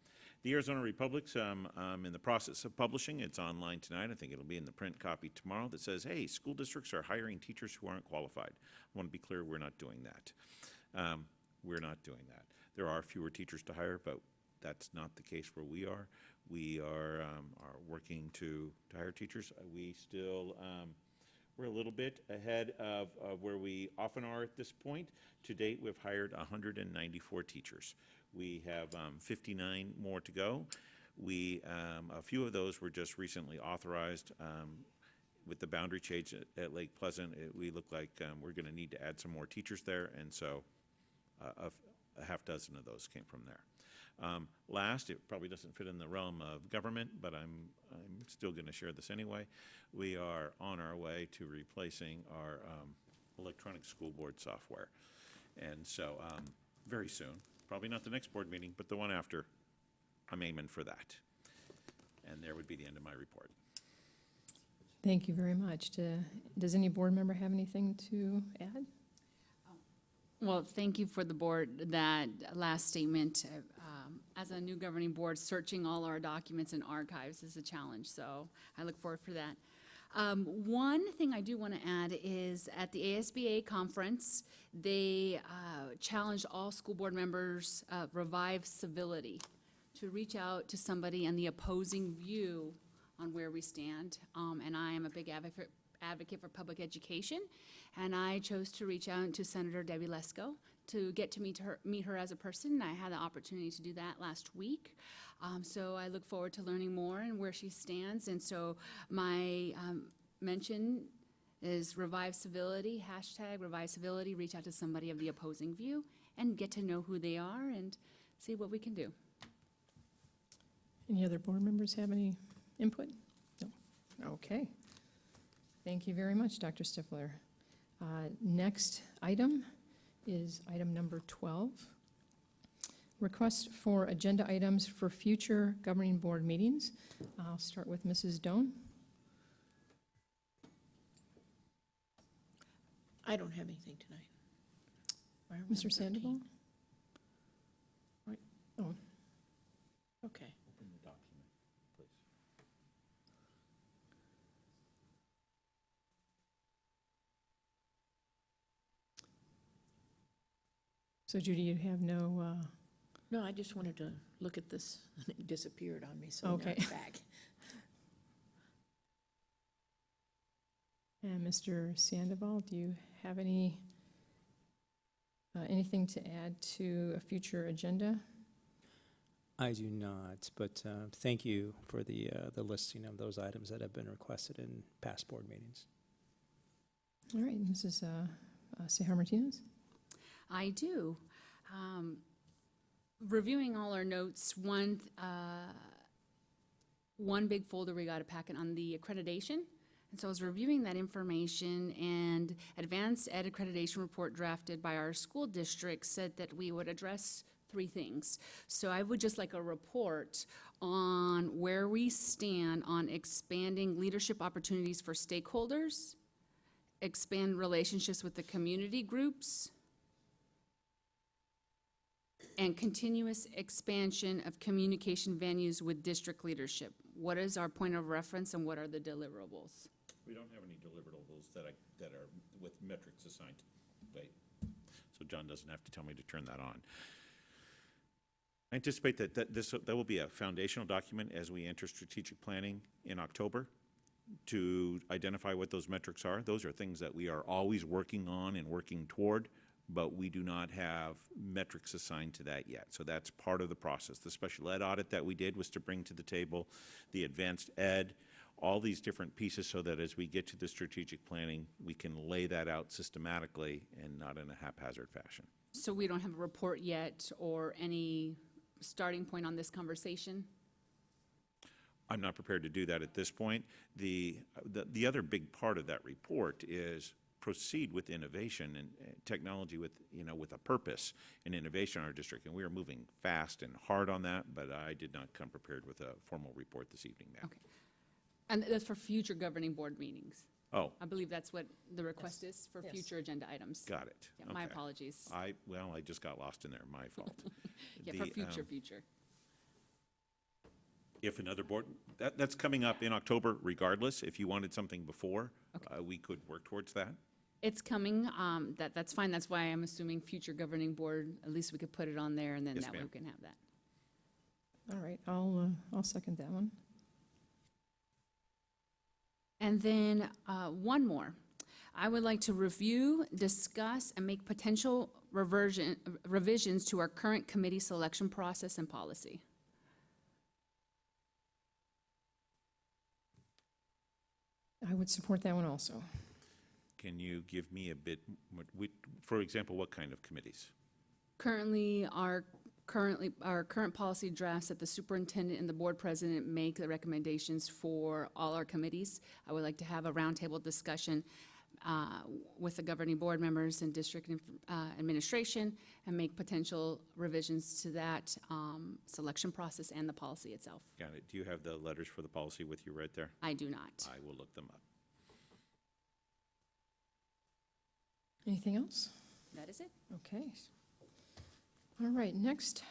The Arizona Republic's in the process of publishing. It's online tonight. I think it'll be in the print copy tomorrow that says, hey, school districts are hiring teachers who aren't qualified. I want to be clear, we're not doing that. We're not doing that. There are fewer teachers to hire, but that's not the case where we are. We are working to hire teachers. We still, we're a little bit ahead of where we often are at this point. To date, we've hired 194 teachers. We have 59 more to go. A few of those were just recently authorized. With the boundary change at Lake Pleasant, we look like we're going to need to add some more teachers there, and so a half dozen of those came from there. Last, it probably doesn't fit in the realm of government, but I'm still going to share this anyway. We are on our way to replacing our electronic school board software, and so very soon. Probably not the next board meeting, but the one after, I'm aiming for that. And there would be the end of my report. Thank you very much. Does any board member have anything to add? Well, thank you for the board, that last statement. As a new governing board, searching all our documents and archives is a challenge, so I look forward for that. One thing I do want to add is at the ASBA conference, they challenged all school board members, revive civility, to reach out to somebody on the opposing view on where we stand. And I am a big advocate for public education, and I chose to reach out to Senator Debbie Lesko to get to meet her as a person. I had the opportunity to do that last week. So I look forward to learning more and where she stands. And so my mention is revive civility, hashtag revive civility, reach out to somebody of the opposing view and get to know who they are and see what we can do. Any other board members have any input? No. Okay. Thank you very much, Dr. Stifler. Next item is item number 12. Request for agenda items for future governing board meetings. I'll start with Mrs. Doan. I don't have anything tonight. Why are we Mr. on 13? Sandoval? Right. Oh, Okay. Open the document, please. so Judy, you have no, No, I just wanted to look at this, and it disappeared on me, so now Okay. it's back. and Mr. Sandoval, do you have anything to add to a future agenda? I do not, but thank you for the listing of those items that have been requested in past board meetings. All right, Mrs. Sejar Martinez? I do. Reviewing all our notes, one big folder, we got a packet on the accreditation. And so I was reviewing that information, and Advanced Ed Accreditation Report drafted by our school district said that we would address 3 things. So I would just like a report on where we stand on expanding leadership opportunities for stakeholders, expand relationships with the community groups, and continuous expansion of communication venues with district leadership. What is our point of reference and what are the deliverables? We don't have any deliverables that are with metrics assigned. Right. So John doesn't have to tell me to turn that on. I anticipate that will be a foundational document as we enter strategic planning in October to identify what those metrics are. Those are things that we are always working on and working toward, but we do not have metrics assigned to that yet. So that's part of the process. The special ed audit that we did was to bring to the table the advanced ed, all these different pieces so that as we get to the strategic planning, we can lay that out systematically and not in a haphazard fashion. So we don't have a report yet or any starting point on this conversation? I'm not prepared to do that at this point. The other big part of that report is proceed with innovation and technology with a purpose and innovation in our district. And we are moving fast and hard on that, but I did not come prepared with a formal report this evening, ma'am. Okay. And that's for future governing board meetings? Oh, I believe that's what the request is for Yes. future agenda items. got it. Yeah, my Okay. apologies. I just got lost in there, my fault. Yeah, for The, future. If another board, that's coming up in October regardless. If you wanted something before, we could work towards that. It's coming, that's fine, that's why I'm assuming future governing board, at least we could put it on there, and then Yes, that way ma'am. we can have that. All right, I'll second that one. And then, one more. I would like to review, discuss, and make potential revisions to our current committee selection process and policy. I would support that one also. Can you give me a bit, for example, what kind of committees? Currently, our current policy drafts that the superintendent and the board president make the recommendations for all our committees. I would like to have a roundtable discussion with the governing board members and district administration and make potential revisions to that selection process and the policy itself. Got it. Do you have the letters for the policy with you right there? I do not. I will look them up. Anything else? That is it. Okay. All right, next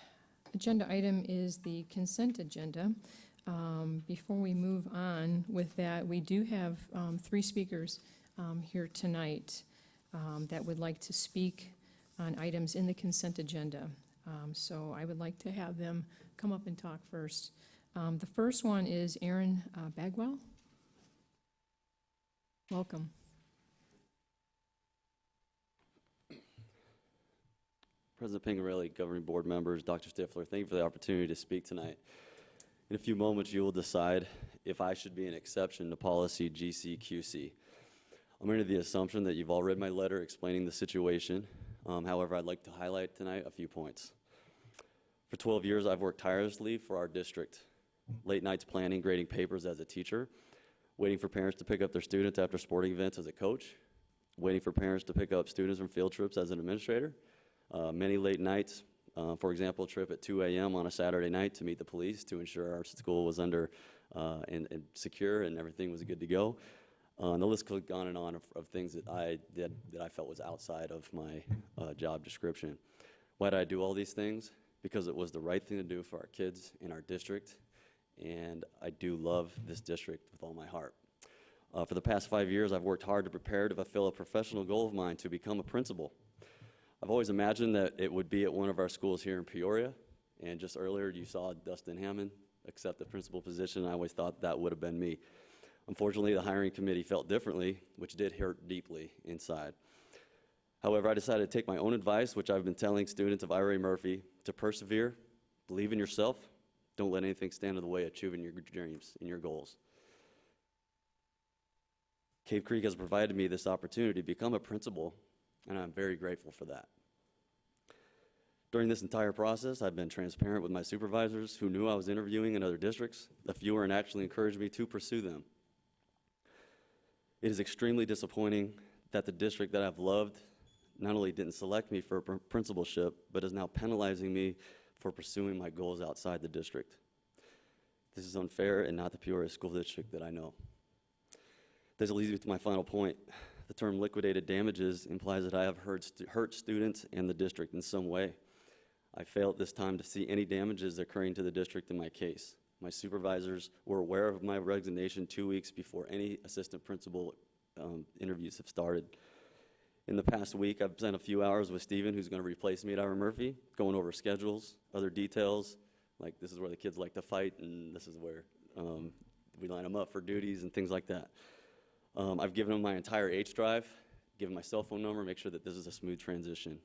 agenda item is the consent agenda. Before we move on with that, we do have 3 speakers here tonight that would like to speak on items in the consent agenda. So I would like to have them come up and talk first. The first one is Aaron Bagwell. Welcome. President Pingarelli, governing board members, Dr. Stifler, thank you for the opportunity to speak tonight. In a few moments, you will decide if I should be an exception to policy GCQC. I'm under the assumption that you've all read my letter explaining the situation. However, I'd like to highlight tonight a few points. For 12 years, I've worked tirelessly for our district. Late nights planning, grading papers as a teacher, waiting for parents to pick up their students after sporting events as a coach, waiting for parents to pick up students from field trips as an administrator, many late nights, for example, a trip at 2 a.m. on a Saturday night to meet the police to ensure our school was under and secure and everything was good to go. And the list could go on and on of things that I did that I felt was outside of my job description. Why did I do all these things? Because it was the right thing to do for our kids in our district, and I do love this district with all my heart. For the past 5 years, I've worked hard to prepare to fulfill a professional goal of mine to become a principal. I've always imagined that it would be at one of our schools here in Peoria, and just earlier you saw Dustin Hammond accept the principal position. I always thought that would have been me. Unfortunately, the hiring committee felt differently, which did hurt deeply inside. However, I decided to take my own advice, which I've been telling students of Ira Murphy, to persevere, believe in yourself, don't let anything stand in the way of achieving your dreams and your goals. Cave Creek has provided me this opportunity to become a principal, and I'm very grateful for that. During this entire process, I've been transparent with my supervisors who knew I was interviewing in other districts. A few were and actually encouraged me to pursue them. It is extremely disappointing that the district that I've loved not only didn't select me for a principalship, but is now penalizing me for pursuing my goals outside the district. This is unfair and not the Peoria School District that I know. This leads me to my final point. The term liquidated damages implies that I have hurt students and the district in some way. I failed this time to see any damages occurring to the district in my case. My supervisors were aware of my resignation 2 weeks before any assistant principal interviews have started. In the past week, I've spent a few hours with Steven, who's going to replace me at Ira Murphy, going over schedules, other details, like this is where the kids like to fight, and this is where we line them up for duties and things like that. I've given him my entire H drive, given my cell phone number, make sure that this is a smooth transition.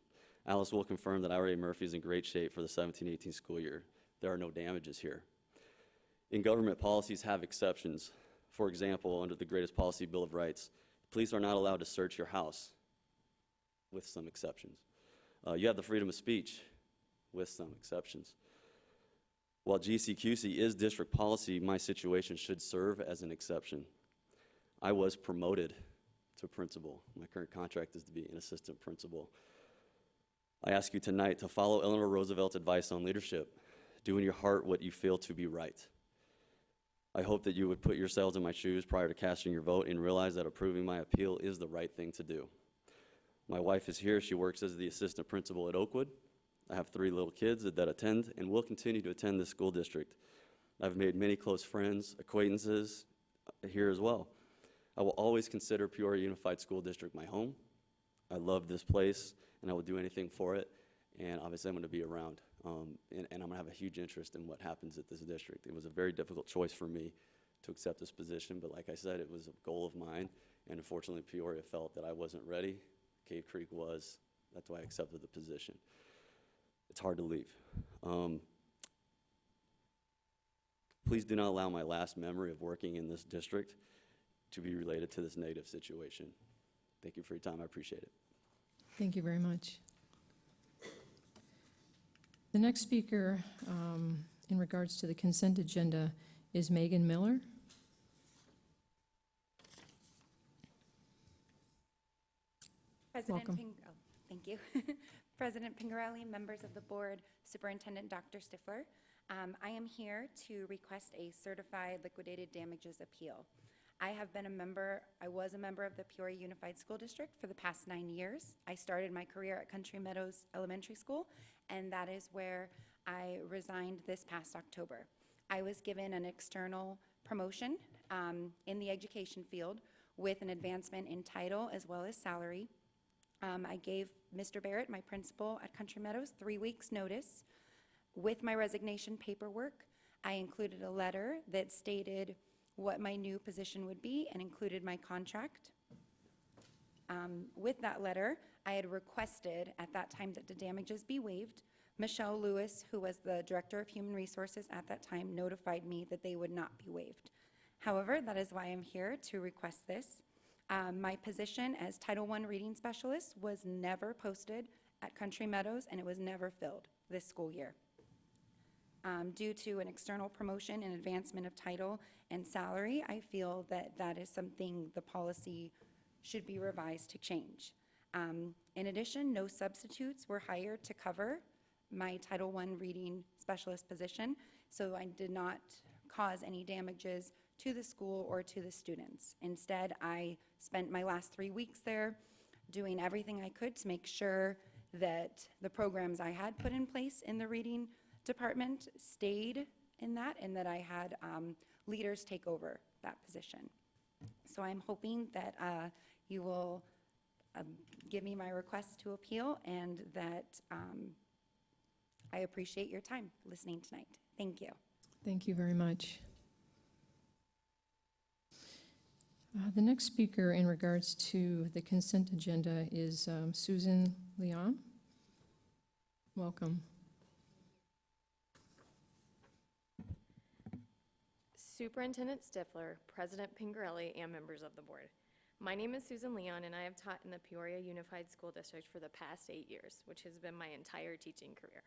Alice will confirm that Ira Murphy is in great shape for the 17-18 school year. There are no damages here. In government, policies have exceptions. For example, under the Greatest Policy Bill of Rights, police are not allowed to search your house, with some exceptions. You have the freedom of speech, with some exceptions. While GCQC is district policy, my situation should serve as an exception. I was promoted to principal. My current contract is to be an assistant principal. I ask you tonight to follow Eleanor Roosevelt's advice on leadership. Do in your heart what you feel to be right. I hope that you would put yourselves in my shoes prior to casting your vote and realize that approving my appeal is the right thing to do. My wife is here. She works as the assistant principal at Oakwood. I have 3 little kids that attend and will continue to attend this school district. I've made many close friends, acquaintances here as well. I will always consider Peoria Unified School District my home. I love this place, and I will do anything for it. And obviously, I'm going to be around, and I'm going to have a huge interest in what happens at this district. It was a very difficult choice for me to accept this position, but like I said, it was a goal of mine, and unfortunately, Peoria felt that I wasn't ready. Cave Creek was. That's why I accepted the position. It's hard to leave. Please do not allow my last memory of working in this district to be related to this negative situation. Thank you for your time. I appreciate it. Thank you very much. The next speaker in regards to the consent agenda is Megan Miller. Welcome. Thank you. President Pingarelli, members of the board, Superintendent Dr. Stifler. I am here to request a certified liquidated damages appeal. I was a member of the Peoria Unified School District for the past 9 years. I started my career at Country Meadows Elementary School, and that is where I resigned this past October. I was given an external promotion in the education field with an advancement in title as well as salary. I gave Mr. Barrett, my principal at Country Meadows, 3 weeks' notice. With my resignation paperwork, I included a letter that stated what my new position would be and included my contract. With that letter, I had requested at that time that the damages be waived. Michelle Lewis, who was the Director of Human Resources at that time, notified me that they would not be waived. However, that is why I'm here to request this. My position as Title I Reading Specialist was never posted at Country Meadows, and it was never filled this school year. Due to an external promotion and advancement of title and salary, I feel that that is something the policy should be revised to change. In addition, no substitutes were hired to cover my Title I Reading Specialist position, so I did not cause any damages to the school or to the students. Instead, I spent my last 3 weeks there doing everything I could to make sure that the programs I had put in place in the reading department stayed in that, and that I had leaders take over that position. So I'm hoping that you will give me my request to appeal, and that I appreciate your time listening tonight. Thank you. Thank you very much. The next speaker in regards to the consent agenda is Susan Leon. Welcome. Superintendent Stifler, President Pingarelli, and members of the board. My name is Susan Leon, and I have taught in the Peoria Unified School District for the past 8 years, which has been my entire teaching career.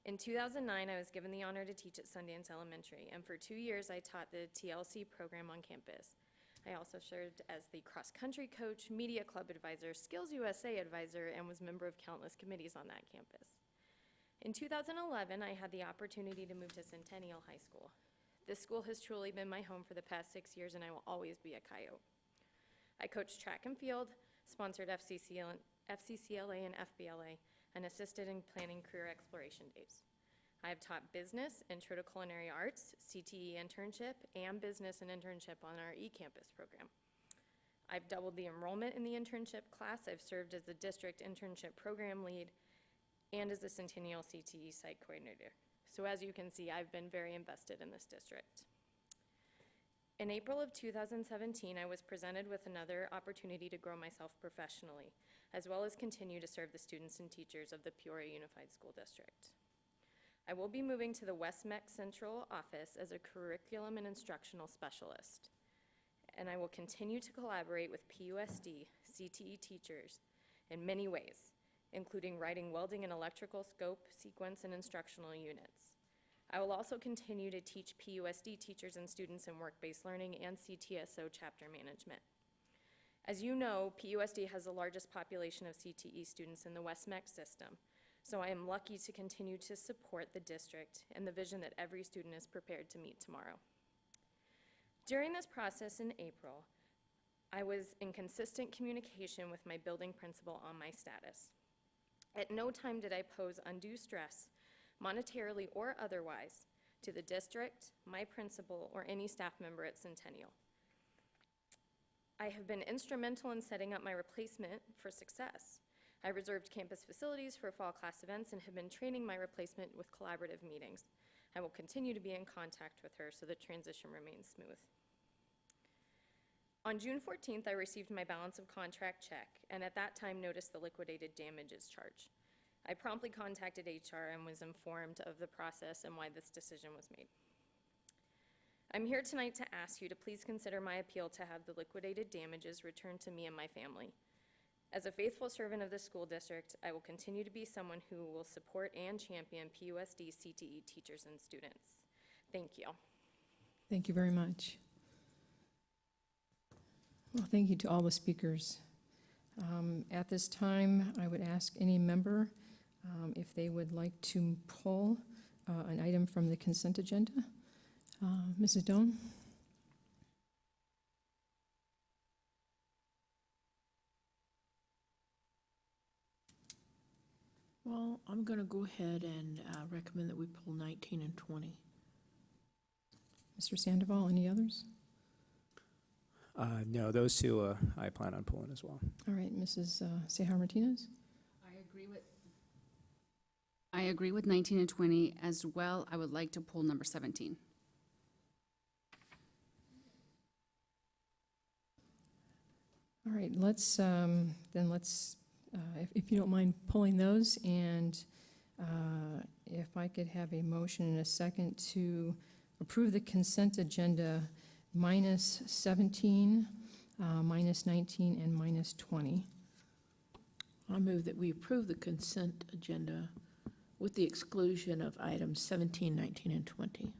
In 2009, I was given the honor to teach at Sundance Elementary, and for 2 years, I taught the TLC program on campus. I also served as the cross-country coach, media club advisor, Skills USA advisor, and was a member of countless committees on that campus. In 2011, I had the opportunity to move to Centennial High School. This school has truly been my home for the past 6 years, and I will always be a Coyote. I coached track and field, sponsored FCCLA and FBLA, and assisted in planning career exploration days. I have taught business, intro to culinary arts, CTE internship, and business and internship on our eCampus program. I've doubled the enrollment in the internship class. I've served as the district internship program lead and as the Centennial CTE site coordinator. So as you can see, I've been very invested in this district. In April of 2017, I was presented with another opportunity to grow myself professionally, as well as continue to serve the students and teachers of the Peoria Unified School District. I will be moving to the West Mex Central office as a curriculum and instructional specialist, and I will continue to collaborate with PUSD CTE teachers in many ways, including writing welding and electrical scope, sequence, and instructional units. I will also continue to teach PUSD teachers and students in work-based learning and CTSO chapter management. As you know, PUSD has the largest population of CTE students in the West Mex system, so I am lucky to continue to support the district and the vision that every student is prepared to meet tomorrow. During this process in April, I was in consistent communication with my building principal on my status. At no time did I pose undue stress, monetarily or otherwise, to the district, my principal, or any staff member at Centennial. I have been instrumental in setting up my replacement for success. I reserved campus facilities for fall class events and have been training my replacement with collaborative meetings. I will continue to be in contact with her so the transition remains smooth. On June 14th, I received my balance of contract check, and at that time noticed the liquidated damages charge. I promptly contacted HR and was informed of the process and why this decision was made. I'm here tonight to ask you to please consider my appeal to have the liquidated damages returned to me and my family. As a faithful servant of the school district, I will continue to be someone who will support and champion PUSD CTE teachers and students. Thank you. Thank you very much. Well, thank you to all the speakers. At this time, I would ask any member if they would like to pull an item from the consent agenda. Mrs. Doan? Well, I'm going to go ahead and recommend that we pull 19 and 20. Mr. Sandoval, any others? No, those two I plan on pulling as well. All right, Mrs. Sejar Martinez? I agree with 19 and 20 as well. I would like to pull number 17. All right, let's, if you don't mind pulling those, and if I could have a motion and a second to approve the consent agenda minus 17, minus 19, and minus 20. I move that we approve the consent agenda with the exclusion of items 17, 19, and 20.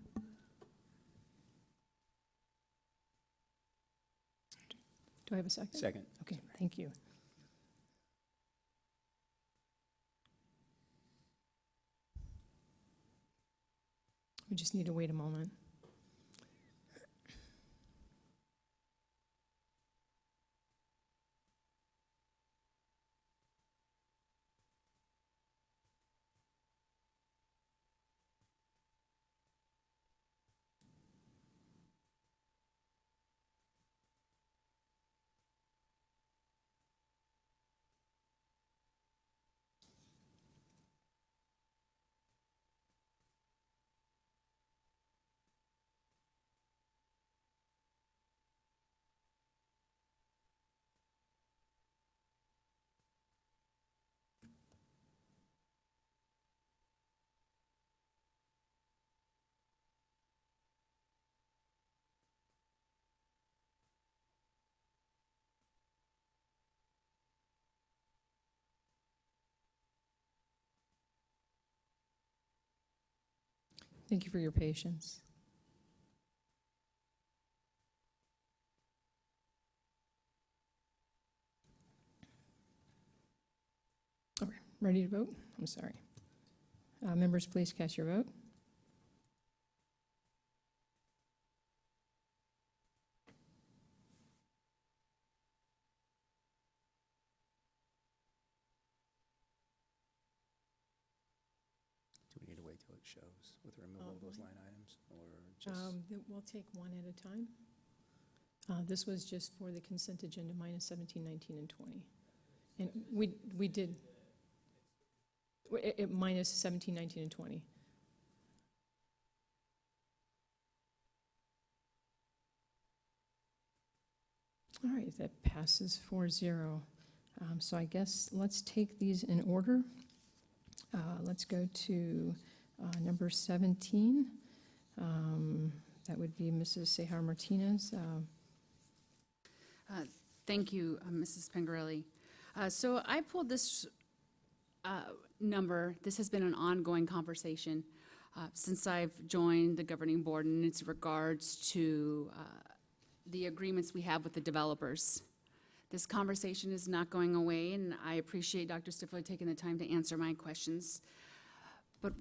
Do I have a second? Second. Okay, thank you. We just need to wait a moment. Thank you for your patience. All right, ready to vote? I'm sorry. Members, please cast your vote. it shows with removal of those line items, or just, We'll take one at a time. This was just for the consent agenda, minus 17, 19, and 20. And we did, minus 17, 19, and 20. All right, that passes 4-0. So I guess let's take these in order. Let's go to number 17. That would be Mrs. Sehar Martinez. Thank you, Mrs. Pingarelli. So I pulled this number. This has been an ongoing conversation since I've joined the governing board, and it's regards to the agreements we have with the developers. This conversation is not going away, and I appreciate Dr. Stifler taking the time to answer my questions. But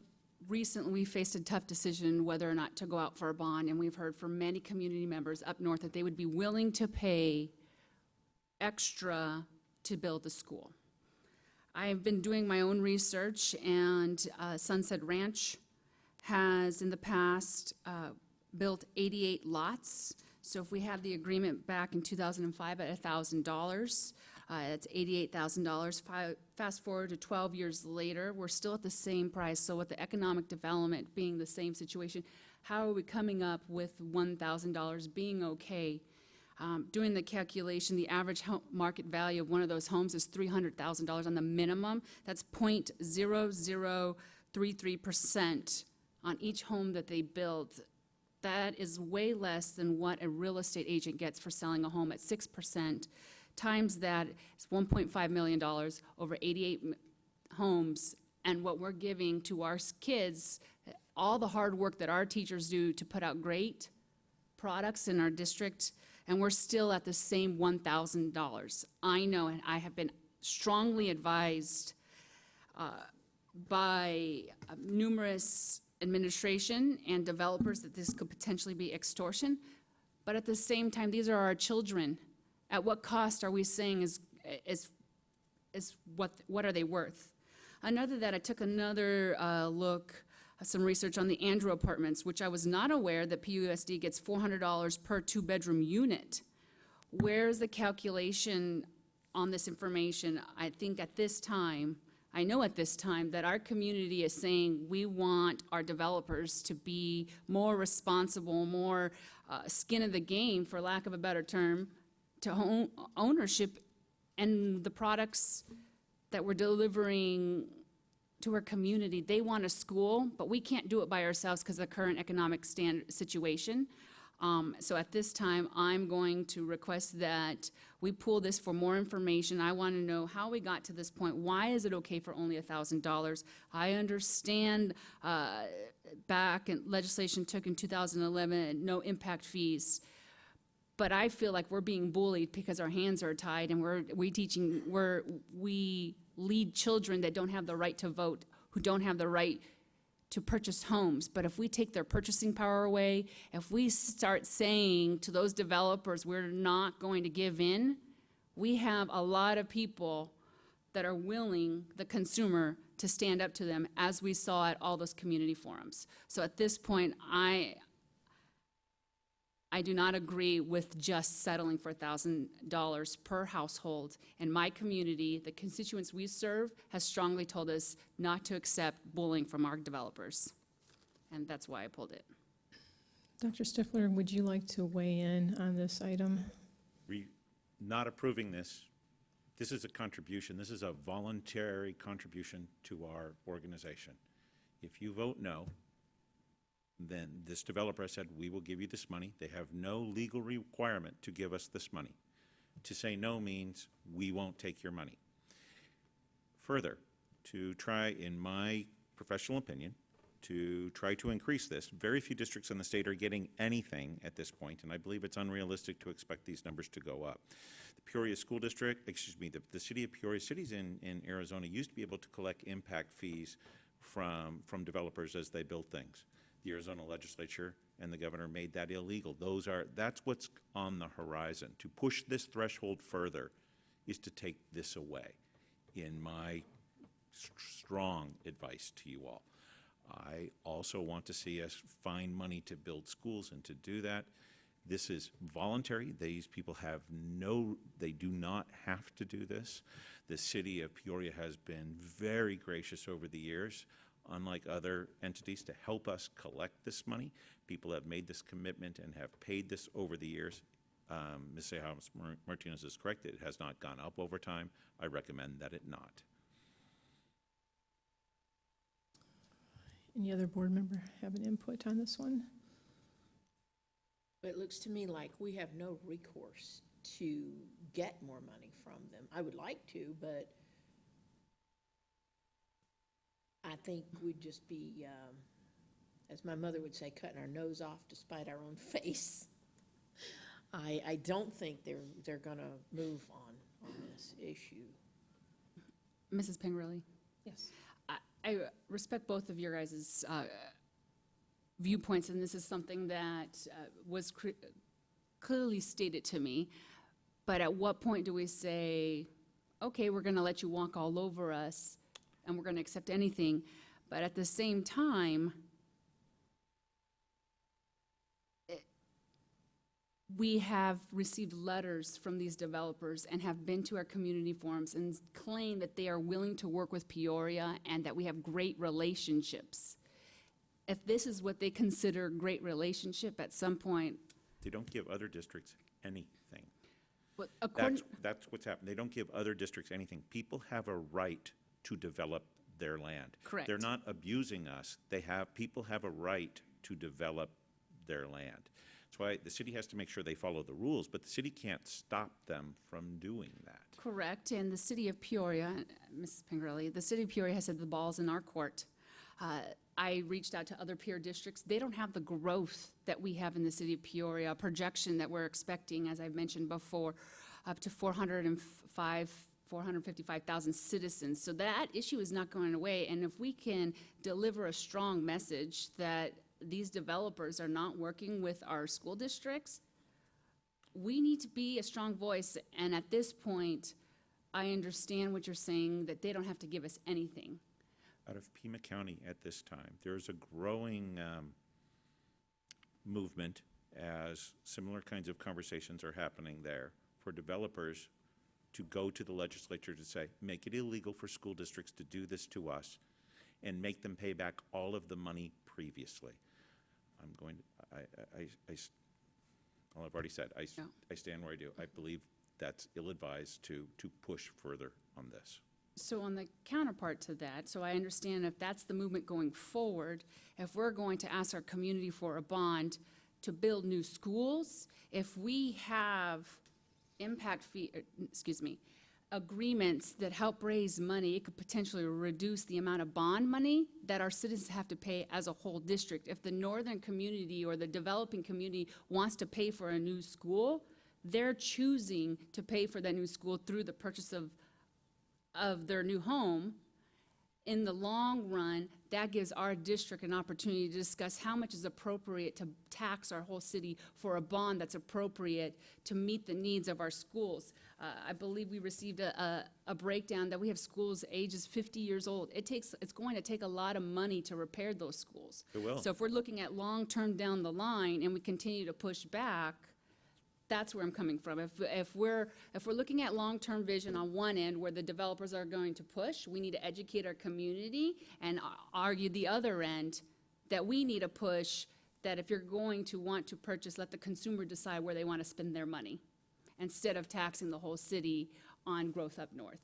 recently, we faced a tough decision whether or not to go out for a bond, and we've heard from many community members up north that they would be willing to pay extra to build the school. I have been doing my own research, and Sunset Ranch has in the past built 88 lots. So if we have the agreement back in 2005 at $1,000, that's $88,000. Fast forward to 12 years later, we're still at the same price. So with the economic development being the same situation, how are we coming up with $1,000 being okay? Doing the calculation, the average market value of one of those homes is $300,000 on the minimum. That's 0.0033% on each home that they build. That is way less than what a real estate agent gets for selling a home at 6%. Times that, it's $1.5 million over 88 homes. And what we're giving to our kids, all the hard work that our teachers do to put out great products in our district, and we're still at the same $1,000. I know, and I have been strongly advised by numerous administration and developers that this could potentially be extortion, but at the same time, these are our children. At what cost are we saying is what are they worth? Another that I took another look, some research on the Andrew apartments, which I was not aware that PUSD gets $400 per 2-bedroom unit. Where's the calculation on this information? I think at this time, I know at this time that our community is saying we want our developers to be more responsible, more skin in the game, for lack of a better term, to ownership and the products that we're delivering to our community. They want a school, but we can't do it by ourselves because of the current economic situation. So at this time, I'm going to request that we pull this for more information. I want to know how we got to this point. Why is it okay for only $1,000? I understand back in legislation took in 2011, no impact fees. But I feel like we're being bullied because our hands are tied, and we lead children that don't have the right to vote, who don't have the right to purchase homes. But if we take their purchasing power away, if we start saying to those developers, we're not going to give in, we have a lot of people that are willing, the consumer, to stand up to them, as we saw at all those community forums. So at this point, I do not agree with just settling for $1,000 per household. In my community, the constituents we serve has strongly told us not to accept bullying from our developers. And that's why I pulled it. Dr. Stifler, would you like to weigh in on this item? Not approving this, this is a contribution. This is a voluntary contribution to our organization. If you vote no, then this developer has said, we will give you this money. They have no legal requirement to give us this money. To say no means we won't take your money. Further, to try, in my professional opinion, to try to increase this, very few districts in the state are getting anything at this point, and I believe it's unrealistic to expect these numbers to go up. The Peoria School District, the city of Peoria, cities in Arizona used to be able to collect impact fees from developers as they build things. The Arizona legislature and the governor made that illegal. That's what's on the horizon. To push this threshold further is to take this away, in my strong advice to you all. I also want to see us find money to build schools, and to do that, this is voluntary. These people they do not have to do this. The city of Peoria has been very gracious over the years, unlike other entities, to help us collect this money. People have made this commitment and have paid this over the years. Ms. Cejas Martinez is correct. It has not gone up over time. I recommend that it not. Any other board member have an input on this one? But it looks to me like we have no recourse to get more money from them. I would like to, but I think we'd just be, as my mother would say, cutting our nose off to spite our own face. I don't think they're gonna move on this issue. Mrs. Pingerelli? Yes. I respect both of your guys' viewpoints, and this is something that was clearly stated to me. But at what point do we say, okay, we're going to let you walk all over us, and we're going to accept anything? But at the same time, we have received letters from these developers and have been to our community forums and claim that they are willing to work with Peoria and that we have great relationships. If this is what they consider great relationship, at some point. They don't give other districts anything. But according, That's what's happened. They don't give other districts anything. People have a right to develop their land. Correct. They're not abusing us. People have a right to develop their land. That's why the city has to make sure they follow the rules, but the city can't stop them from doing that. correct, and the city of Peoria, Mrs. Pingerelli, the city of Peoria has said the ball's in our court. I reached out to other peer districts. They don't have the growth that we have in the city of Peoria, a projection that we're expecting, as I've mentioned before, up to 455,000 citizens. So that issue is not going away. And if we can deliver a strong message that these developers are not working with our school districts, we need to be a strong voice. And at this point, I understand what you're saying, that they don't have to give us anything. Out of Pima County at this time, there's a growing movement, as similar kinds of conversations are happening there, for developers to go to the legislature to say, make it illegal for school districts to do this to us and make them pay back all of the money previously. Well, I've already said, I stand where I do. I believe that's ill-advised to push further on this. So on the counterpart to that, so I understand if that's the movement going forward, if we're going to ask our community for a bond to build new schools, if we have agreements that help raise money, it could potentially reduce the amount of bond money that our citizens have to pay as a whole district. If the northern community or the developing community wants to pay for a new school, they're choosing to pay for that new school through the purchase of their new home. In the long run, that gives our district an opportunity to discuss how much is appropriate to tax our whole city for a bond that's appropriate to meet the needs of our schools. I believe we received a breakdown that we have schools ages 50 years old. It's going to take a lot of money to repair those schools. It will. So if we're looking at long-term down the line and we continue to push back, that's where I'm coming from. If we're looking at long-term vision on one end where the developers are going to push, we need to educate our community and argue the other end that we need to push that if you're going to want to purchase, let the consumer decide where they want to spend their money instead of taxing the whole city on growth up north.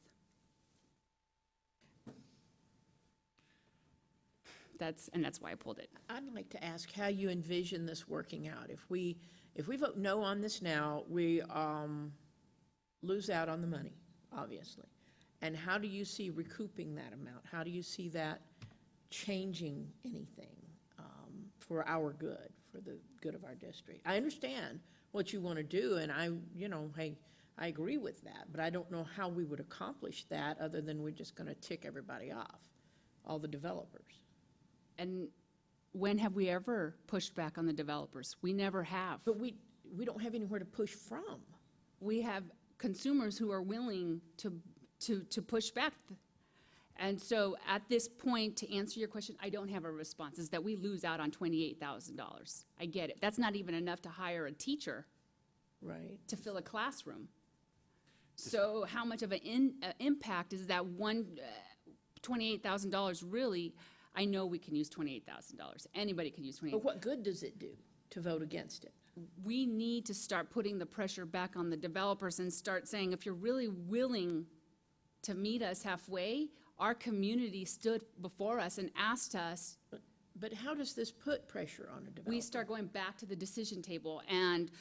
That's why I pulled it. I'd like to ask how you envision this working out. If we vote no on this now, we lose out on the money, obviously. And how do you see recouping that amount? How do you see that changing anything for our good, for the good of our district? I understand what you want to do, and I agree with that, but I don't know how we would accomplish that other than we're just going to tick everybody off, all the developers. And when have we ever pushed back on the developers? We never have. But we don't have anywhere to push from. We have consumers who are willing to push back. And so at this point, to answer your question, I don't have a response, is that we lose out on $28,000. I get it. That's not even enough to hire a teacher Right. to fill a classroom. So how much of an impact is that $28,000 really? I know we can use $28,000. Anybody can use $28,000. But what good does it do to vote against it? We need to start putting the pressure back on the developers and start saying, if you're really willing to meet us halfway, our community stood before us and asked us. But how does this put pressure on a developer? We start going back to the decision table, and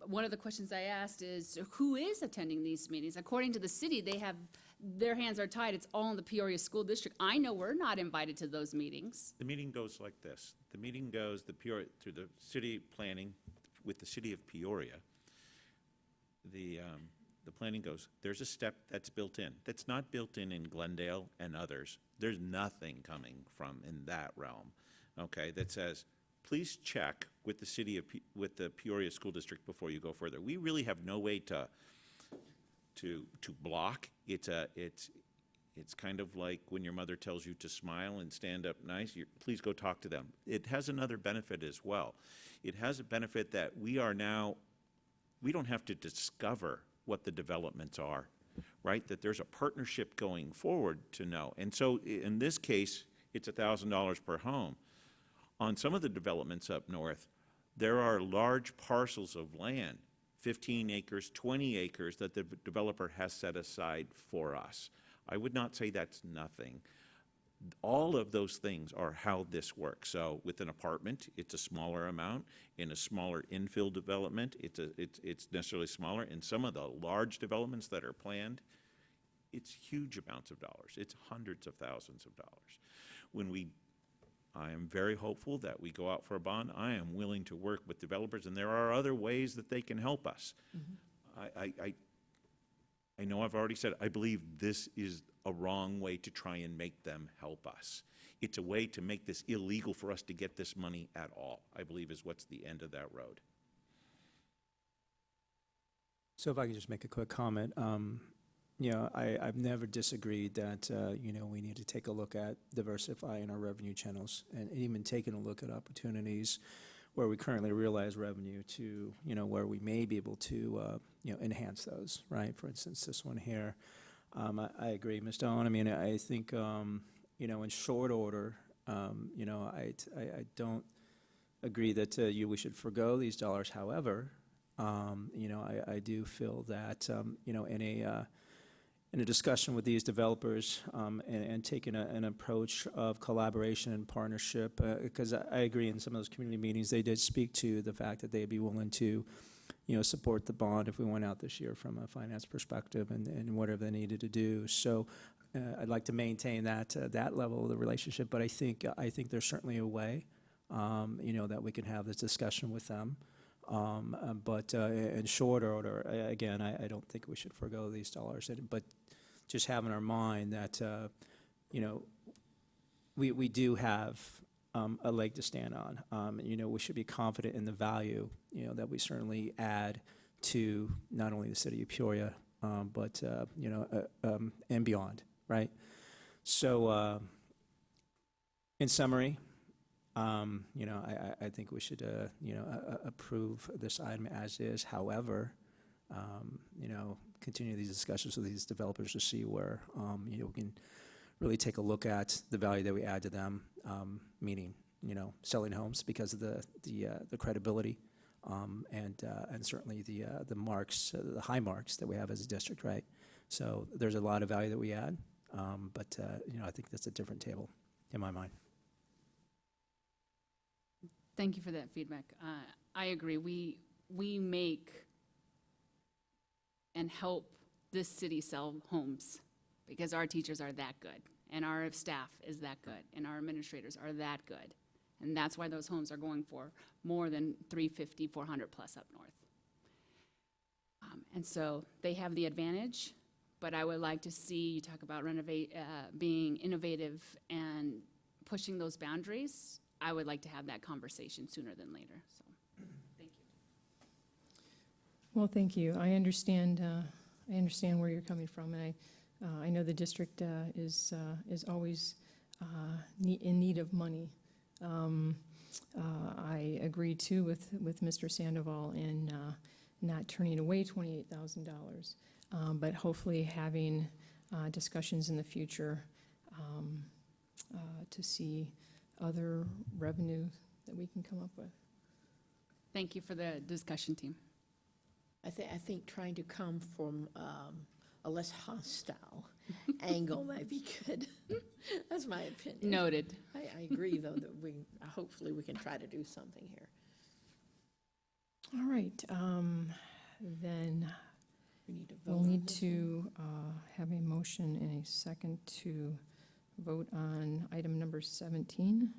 one of the questions I asked is, who is attending these meetings? According to the city, they have, their hands are tied. It's all in the Peoria School District. I know we're not invited to those meetings. The meeting goes like this. The meeting goes through the city planning with the city of Peoria. The planning goes, there's a step that's built in. That's not built in Glendale and others. There's nothing coming from in that realm, okay, that says, please check with the city of, with the Peoria School District before you go further. We really have no way to block. It's kind of like when your mother tells you to smile and stand up nice, please go talk to them. It has another benefit as well. It has a benefit that we don't have to discover what the developments are, right? That there's a partnership going forward to know. And so in this case, it's $1,000 per home. On some of the developments up north, there are large parcels of land, 15 acres, 20 acres, that the developer has set aside for us. I would not say that's nothing. All of those things are how this works. So with an apartment, it's a smaller amount. In a smaller infill development, it's necessarily smaller. In some of the large developments that are planned, it's huge amounts of dollars. It's hundreds of thousands of dollars. I am very hopeful that we go out for a bond. I am willing to work with developers, and there are other ways that they can help us. I know I've already said, I believe this is a wrong way to try and make them help us. It's a way to make this illegal for us to get this money at all, I believe is what's the end of that road. So if I could just make a quick comment, I've never disagreed that, we need to take a look at diversifying our revenue channels and even taking a look at opportunities where we currently realize revenue to, where we may be able to, enhance those, right? For instance, this one here. I agree, Ms. Doan. I mean, I think, in short order, I don't agree that we should forgo these dollars. However, I do feel that, in a discussion with these developers and taking an approach of collaboration and partnership, because I agree in some of those community meetings, they did speak to the fact that they'd be willing to, support the bond if we went out this year from a finance perspective and whatever they needed to do. So I'd like to maintain that level of the relationship, but I think there's certainly a way, that we can have this discussion with them. But in short order, again, I don't think we should forgo these dollars. But just have in our mind that, we do have a leg to stand on. We should be confident in the value, that we certainly add to not only the city of Peoria, but, and beyond, right? So in summary, I think we should, approve this item as is. However, continue these discussions with these developers to see where, we can really take a look at the value that we add to them, meaning, selling homes because of the credibility, and certainly the marks, the high marks that we have as a district, right? So there's a lot of value that we add, but, I think that's a different table in my mind. Thank you for that feedback. I agree. We make and help this city sell homes because our teachers are that good, and our staff is that good, and our administrators are that good. And that's why those homes are going for more than $350,000, $400,000 plus up north. And so they have the advantage, but I would like to see you talk about being innovative and pushing those boundaries. I would like to have that conversation sooner than later. So, thank you. Well, thank you. I understand where you're coming from, and I know the district is always in need of money. I agree too with Mr. Sandoval in not turning away $28,000, but hopefully having discussions in the future to see other revenue that we can come up with. Thank you for the discussion, team. I think trying to come from a less hostile angle might be good. That's my opinion. Noted. I agree, though, that hopefully we can try to do something here. All right, then We need to vote we'll on need this one. to have a motion and a second to vote on item number 17.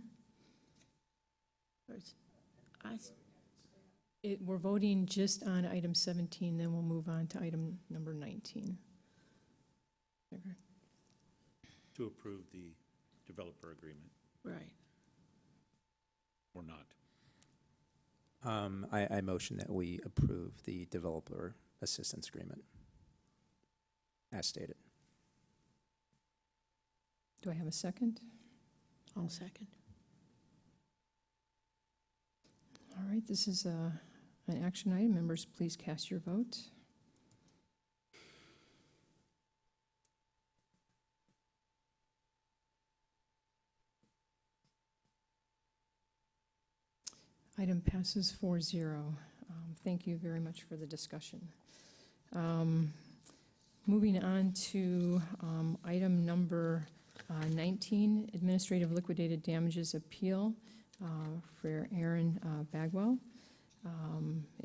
We're voting just on item 17, then we'll move on to item number 19. Okay. To approve the developer agreement Right. or not. I motion that we approve the developer assistance agreement as stated. Do I have a second? I'll second. All right, this is an action item. Members, please cast your vote. Item passes 4-0. Thank you very much for the discussion. Moving on to item number 19, Administrative Liquidated Damages Appeal for Aaron Bagwell.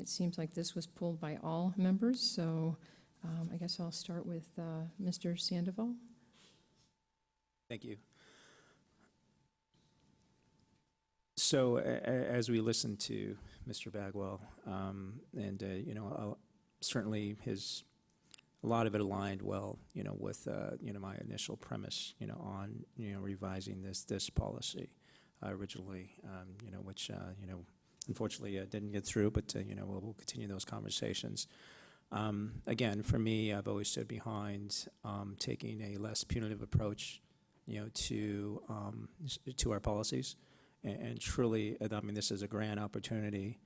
It seems like this was pulled by all members, so I guess I'll start with Mr. Sandoval. Thank you. So as we listen to Mr. Bagwell, and certainly a lot of it aligned well, with my initial premise, on revising this policy originally, which unfortunately didn't get through, but we'll continue those conversations. Again, for me, I've always stood behind taking a less punitive approach, to our policies. And truly, I mean, this is a grand opportunity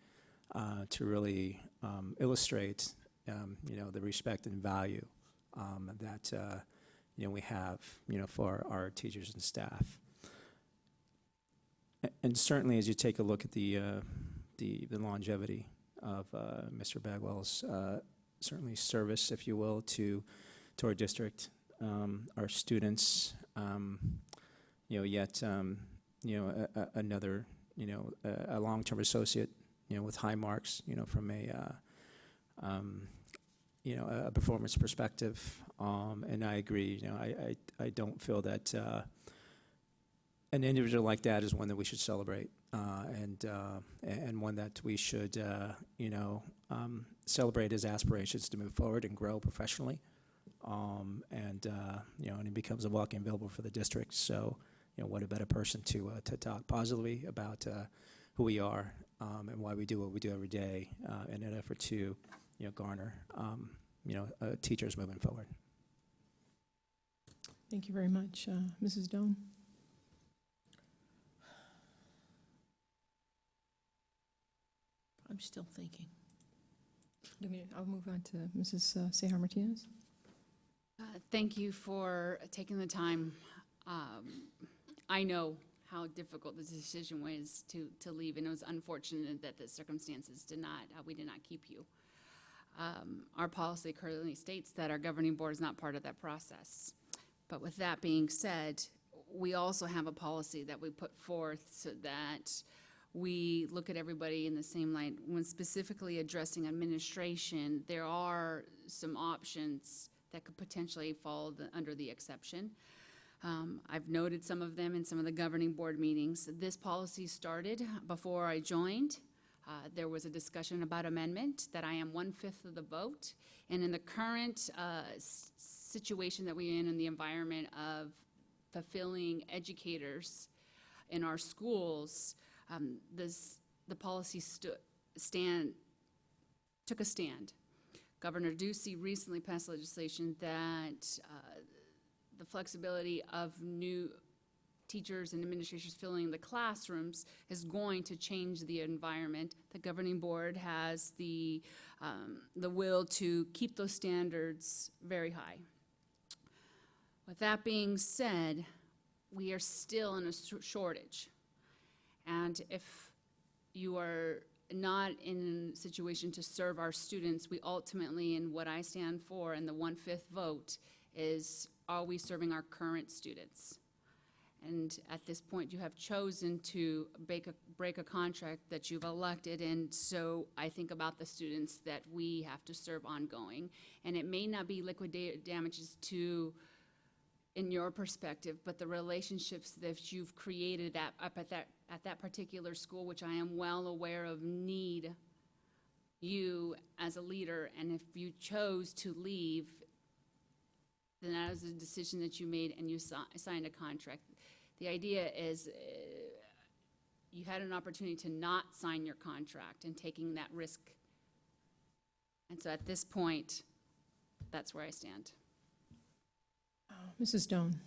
to really illustrate, the respect and value that we have, for our teachers and staff. And certainly, as you take a look at the longevity of Mr. Bagwell's certainly service, if you will, to our district, our students, yet. Another, a long-term associate, with high marks, from a performance perspective. And I agree, I don't feel that an individual like that is one that we should celebrate, and one that we should, celebrate his aspirations to move forward and grow professionally. And he becomes a walking billboard for the district. So, what a better person to talk positively about who we are, and why we do what we do every day in an effort to, garner, teachers moving forward. Thank you very much. Mrs. Doan? I'm still thinking. I'll move on to Mrs. Sehar Martinez. Thank you for taking the time. I know how difficult the decision was to leave, and it was unfortunate that the circumstances we did not keep you. Our policy currently states that our governing board is not part of that process. But with that being said, we also have a policy that we put forth so that we look at everybody in the same light. When specifically addressing administration, there are some options that could potentially fall under the exception. I've noted some of them in some of the governing board meetings. This policy started before I joined. There was a discussion about amendment that I am 1/5 of the vote. And in the current situation that we're in the environment of fulfilling educators in our schools, the policy took a stand. Governor Ducey recently passed legislation that the flexibility of new teachers and administrators filling the classrooms is going to change the environment. The governing board has the will to keep those standards very high. With that being said, we are still in a shortage. And if you are not in a situation to serve our students, we ultimately, and what I stand for, and the 1/5 vote, is are we serving our current students? And at this point, you have chosen to break a contract that you've elected, and so I think about the students that we have to serve ongoing. And it may not be liquidated damages to, in your perspective, but the relationships that you've created up at that particular school, which I am well aware of, need you as a leader. And if you chose to leave, then that was a decision that you made, and you signed a contract. The idea is you had an opportunity to not sign your contract and taking that risk. And so at this point, that's where I stand. Mrs. Stone?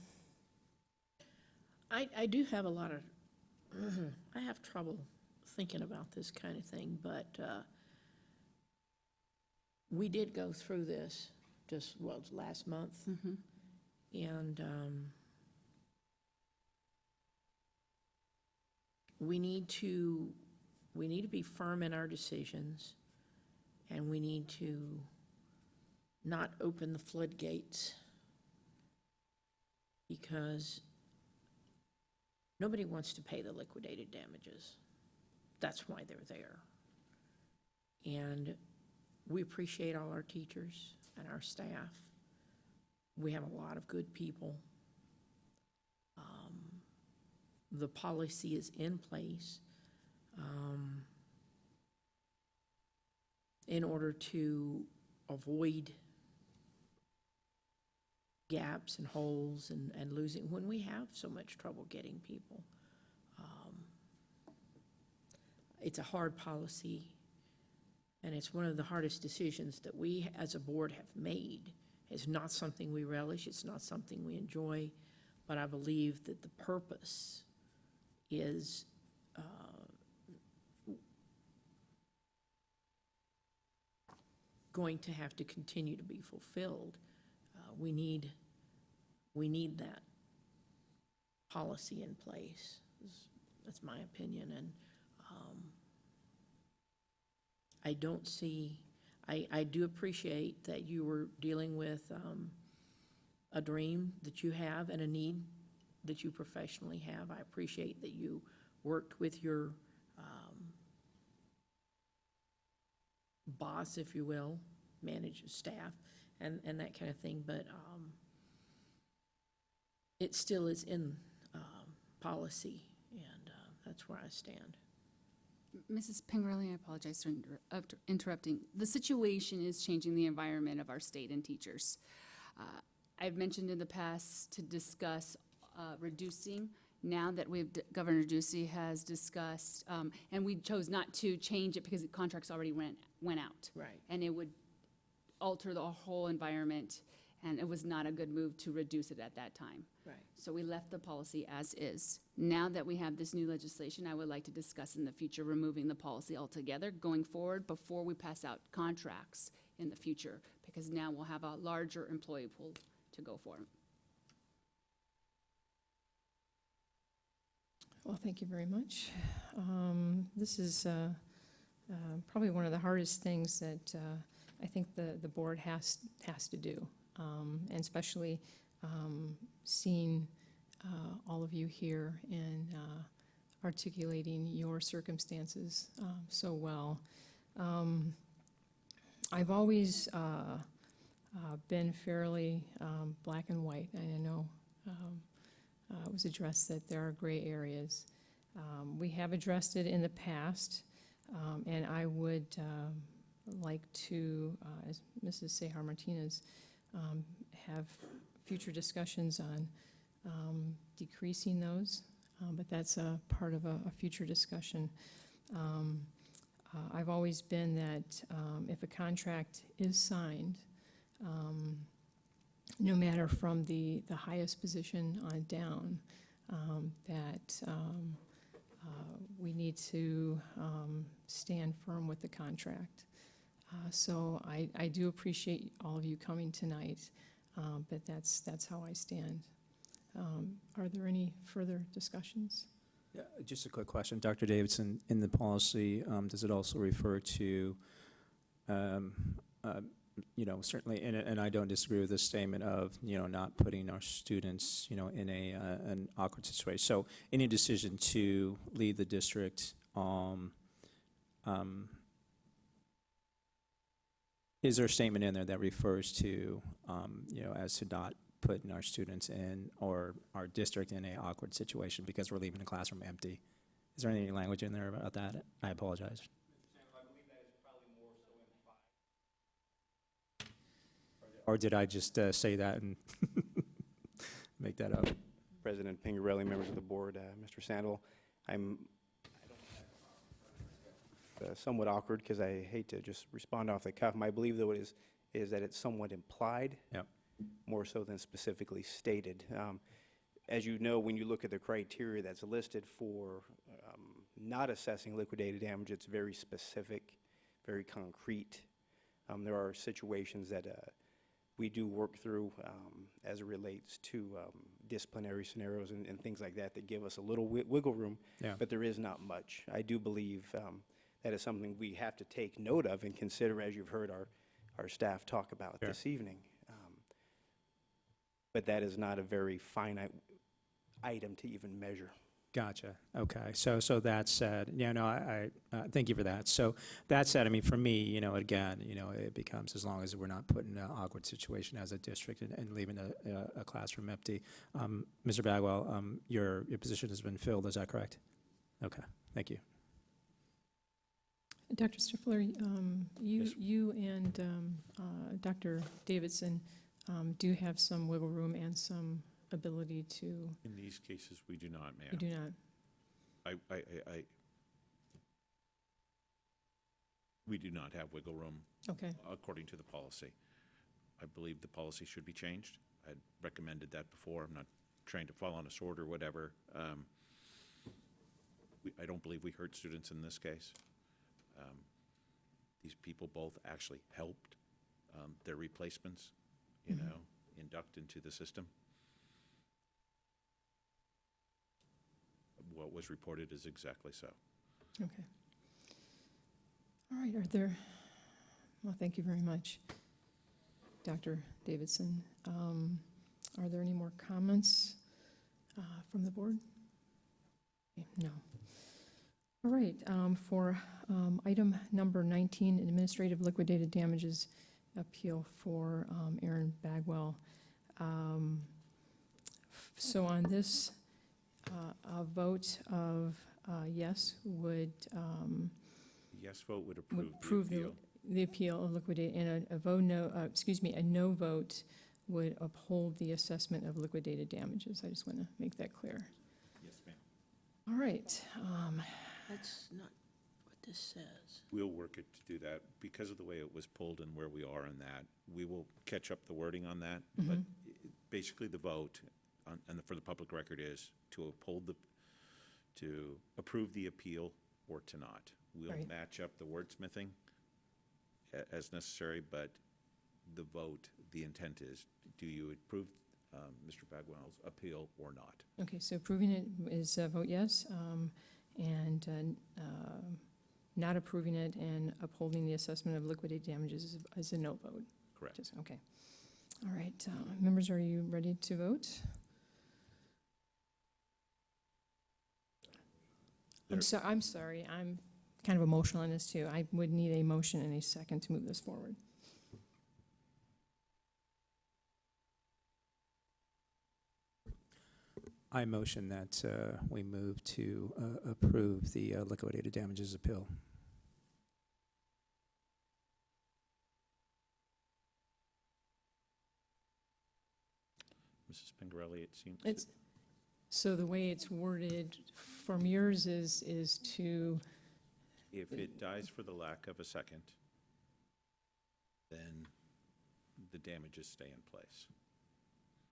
I do have a lot of, I have trouble thinking about this kind of thing, but we did go through this just, last month. And we need to be firm in our decisions, and we need to not open the floodgates, because nobody wants to pay the liquidated damages. That's why they're there. And we appreciate all our teachers and our staff. We have a lot of good people. The policy is in place in order to avoid gaps and holes and losing, when we have so much trouble getting people. It's a hard policy, and it's one of the hardest decisions that we as a board have made. It's not something we relish, it's not something we enjoy, but I believe that the purpose is going to have to continue to be fulfilled. We need that policy in place. That's my opinion, and I don't see, I do appreciate that you were dealing with a dream that you have and a need that you professionally have. I appreciate that you worked with your boss, if you will, manage staff, and that kind of thing, but it still is in policy, and that's where I stand. Mrs. Pingerelli, I apologize for interrupting. The situation is changing the environment of our state and teachers. I've mentioned in the past to discuss reducing. Now that Governor Ducey has discussed, and we chose not to change it because the contracts already went out. Right. And it would alter the whole environment, and it was not a good move to reduce it at that time. Right. So we left the policy as is. Now that we have this new legislation, I would like to discuss in the future removing the policy altogether going forward before we pass out contracts in the future, because now we'll have a larger employee pool to go for. Well, thank you very much. This is probably one of the hardest things that I think the board has to do, and especially seeing all of you here and articulating your circumstances so well. I've always been fairly black and white, and I know it was addressed that there are gray areas. We have addressed it in the past, and I would like to, as Mrs. Sejar Martinez, have future discussions on decreasing those, but that's a part of a future discussion. I've always been that if a contract is signed, no matter from the highest position on down, that we need to stand firm with the contract. So I do appreciate all of you coming tonight, but that's how I stand. Are there any further discussions? Yeah, just a quick question. Dr. Davidson, in the policy, does it also refer to, certainly, and I don't disagree with this statement of, not putting our students, in an awkward situation. So any decision to leave the district, is there a statement in there that refers to, as to not putting our students in or our district in an awkward situation because we're leaving the classroom empty? Is there any language in there about that? I apologize. Or did I just say that and make that up? President Pingarelli, members of the board, Mr. Sandel, I'm somewhat awkward because I hate to just respond off the cuff. My belief, though, is that it's somewhat implied, Yep. more so than specifically stated. As you know, when you look at the criteria that's listed for not assessing liquidated damage, it's very specific, very concrete. There are situations that we do work through as it relates to disciplinary scenarios and things like that give us a little wiggle room, Yeah. but there is not much. I do believe that is something we have to take note of and consider, as you've heard our staff talk about Sure. this evening. But that is not a very finite item to even measure. Gotcha. Okay. So that said, I thank you for that. So that said, I mean, for me, again, it becomes, as long as we're not put in an awkward situation as a district and leaving a classroom empty. Mr. Bagwell, your position has been filled, is that correct? Okay. Thank you. Dr. Stifler, Yes. you and Dr. Davidson do have some wiggle room and some ability to, In these cases, we do not, ma'am. you do not. We do not have wiggle room Okay, according to the policy. I believe the policy should be changed. I'd recommended that before. I'm not trying to fall on a sword or whatever. I don't believe we hurt students in this case. These people both actually helped their replacements, induct into the system. What was reported is exactly so. okay. All right, well, thank you very much, Dr. Davidson. Are there any more comments from the board? Okay, no. All right, for item number 19, administrative liquidated damages appeal for Aaron Bagwell. So on this, a vote of yes would Yes vote would would approve approve the appeal. the appeal of liquidated, and a vote no, a no vote would uphold the assessment of liquidated damages. I just want to make that clear. Yes, ma'am. All right, That's not what this says. We'll work it to do that. Because of the way it was pulled and where we are in that, we will catch up the wording on that. But basically, the vote, for the public record, is to to approve the appeal or to not. We'll Right. match up the wordsmithing as necessary, but the vote, the intent is, do you approve Mr. Bagwell's appeal or not? okay, so approving it is a vote yes, and not approving it and upholding the assessment of liquidated damages is a no vote. Correct. Okay. All right, members, are you ready to vote? I'm sorry, I'm kind of emotional on this too. I would need a motion and a second to move this forward. I motion that we move to approve the liquidated damages appeal. Mrs. Pingarelli, it seems. It's, so the way it's worded from yours is to, If it dies for the lack of a second, then the damages stay in place.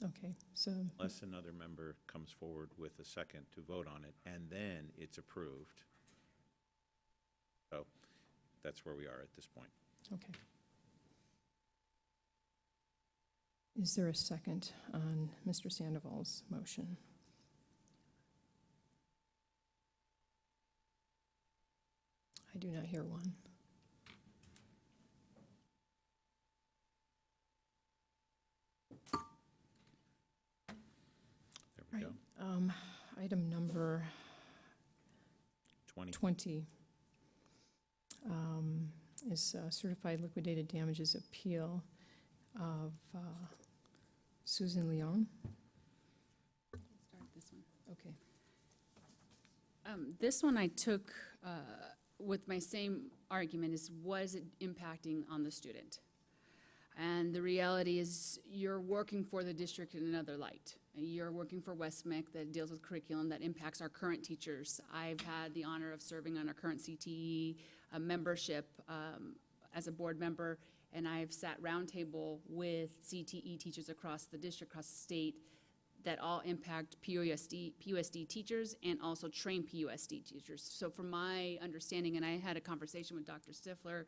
Okay, so, unless another member comes forward with a second to vote on it, and then it's approved. So that's where we are at this point. okay. Is there a second on Mr. Sandoval's motion? I do not hear one. There we Right. go. Item number 20. 20 is certified liquidated damages appeal of Susan Leon. Start this one. Okay. This one I took with my same argument is, was it impacting on the student? And the reality is, you're working for the district in another light. You're working for Westmec that deals with curriculum that impacts our current teachers. I've had the honor of serving on our current CTE membership as a board member, and I've sat roundtable with CTE teachers across the district, across the state, that all impact PUSD teachers and also train PUSD teachers. So from my understanding, and I had a conversation with Dr. Stifler,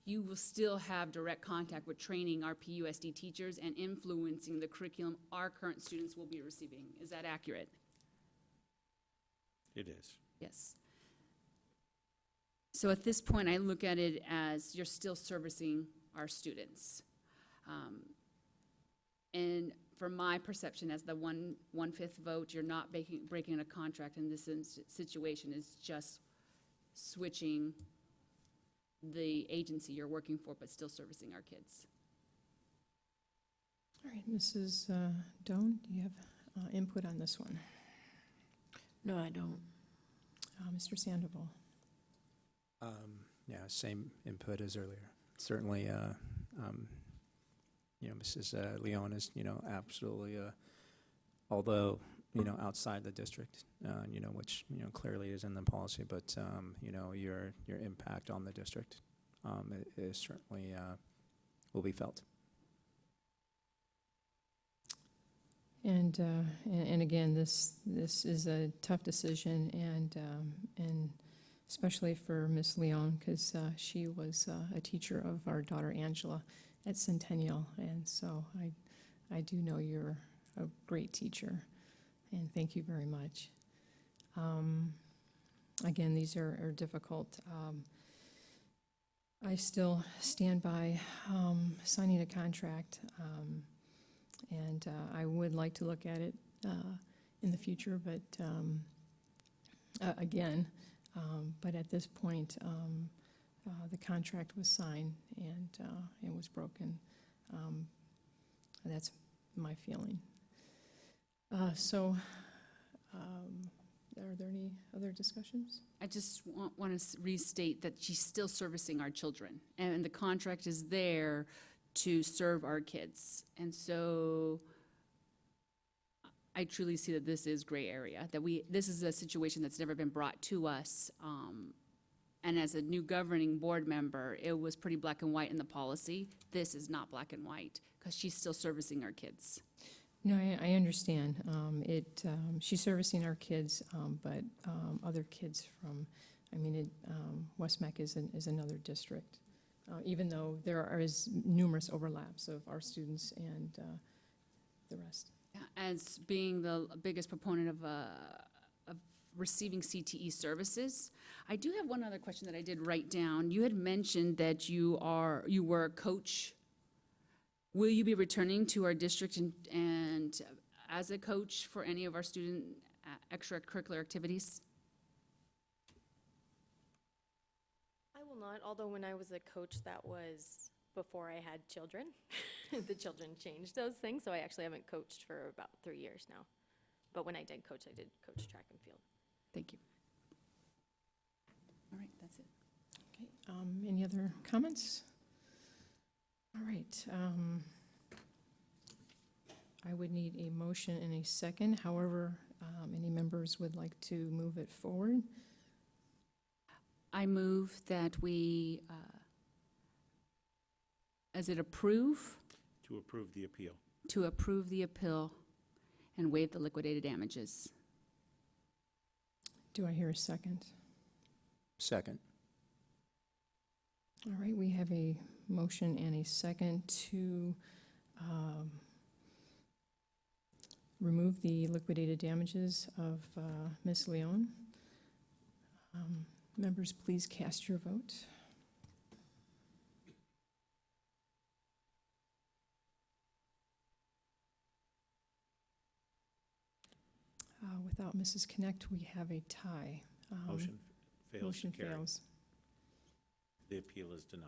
you will still have direct contact with training our PUSD teachers and influencing the curriculum our current students will be receiving. Is that accurate? It is. Yes. So at this point, I look at it as you're still servicing our students. And from my perception, as the one-fifth vote, you're not breaking a contract in this situation. Is just switching the agency you're working for, but still servicing our kids. All right, Mrs. Doan, do you have input on this one? No, I don't. Mr. Sandoval? Yeah, same input as earlier. Certainly, Mrs. Leon is, absolutely, although, outside the district, which, clearly is in the policy, but, your impact on the district is certainly will be felt. And again, this is a tough decision, and especially for Miss Leon, because she was a teacher of our daughter Angela at Centennial, and so I do know you're a great teacher, and thank you very much. Again, these are difficult. I still stand by signing a contract, and I would like to look at it in the future, but but at this point, the contract was signed and it was broken. That's my feeling. Are there any other discussions? I just want to restate that she's still servicing our children, and the contract is there to serve our kids. And so I truly see that this is gray area, that this is a situation that's never been brought to us. And as a new governing board member, it was pretty black and white in the policy. This is not black and white, because she's still servicing our kids. No, I understand. She's servicing our kids, but other kids from, Westmec is another district, even though there is numerous overlaps of our students and the rest. As being the biggest proponent of receiving CTE services, I do have one other question that I did write down. You had mentioned that you were a coach. Will you be returning to our district and as a coach for any of our student extracurricular activities? I will not, although when I was a coach, that was before I had children. The children changed those things, so I actually haven't coached for about 3 years now. But when I did coach track and field. Thank you. All right, that's it. Okay, any other comments? All right. I would need a motion and a second. However, any members would like to move it forward. I move that we, approve? To approve the appeal. to approve the appeal and waive the liquidated damages. Do I hear a second? Second. All right, we have a motion and a second to remove the liquidated damages of Ms. Leon. Members, please cast your vote. Without Mrs. Connect, we have a tie. Motion fails Motion to carry. fails. The appeal is denied.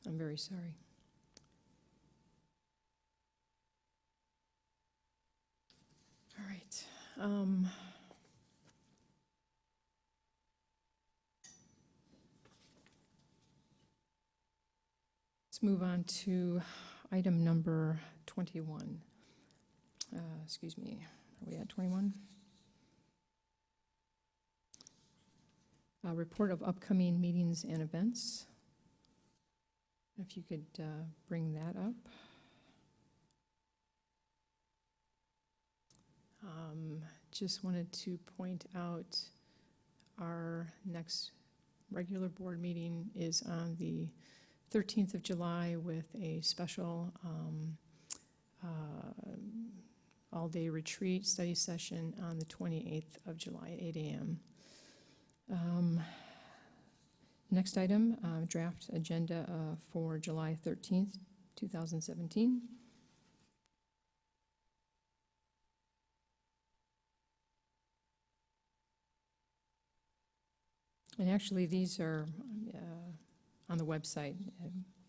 I'm very sorry. All right. Let's move on to item number 21. Excuse me, are we at 21? Report of upcoming meetings and events. If you could bring that up. Just wanted to point out our next regular board meeting is on the 13th of July with a special all-day retreat study session on the 28th of July at 8 a.m. Next item, draft agenda for July 13th, 2017. And actually, these are on the website.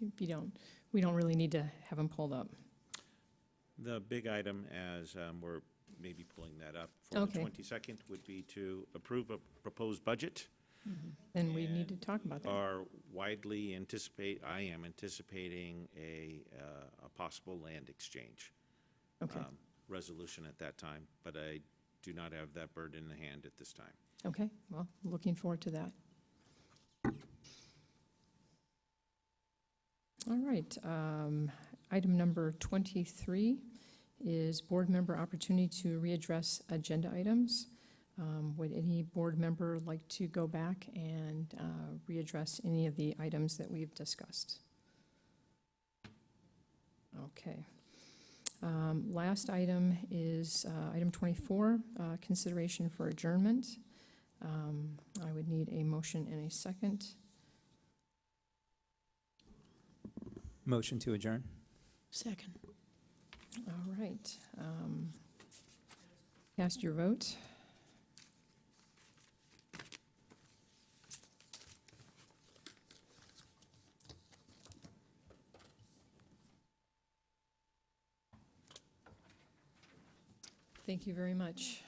If you don't, we don't really need to have them pulled up. The big item, as we're maybe pulling that up for the Okay. 22nd, would be to approve a proposed budget. Then we need to talk about that. I am anticipating a possible land exchange Okay, resolution at that time, but I do not have that bird in the hand at this time. okay, well, looking forward to that. All right, item number 23 is board member opportunity to readdress agenda items. Would any board member like to go back and readdress any of the items that we've discussed? Okay. Last item is item 24, consideration for adjournment. I would need a motion and a second. Motion to adjourn. Second. All right. Cast your vote. Thank you very much.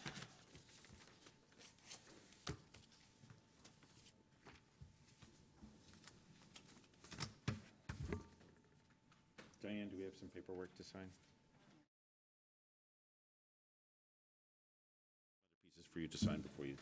Diane, do we have some paperwork to sign? Other pieces for you to sign before you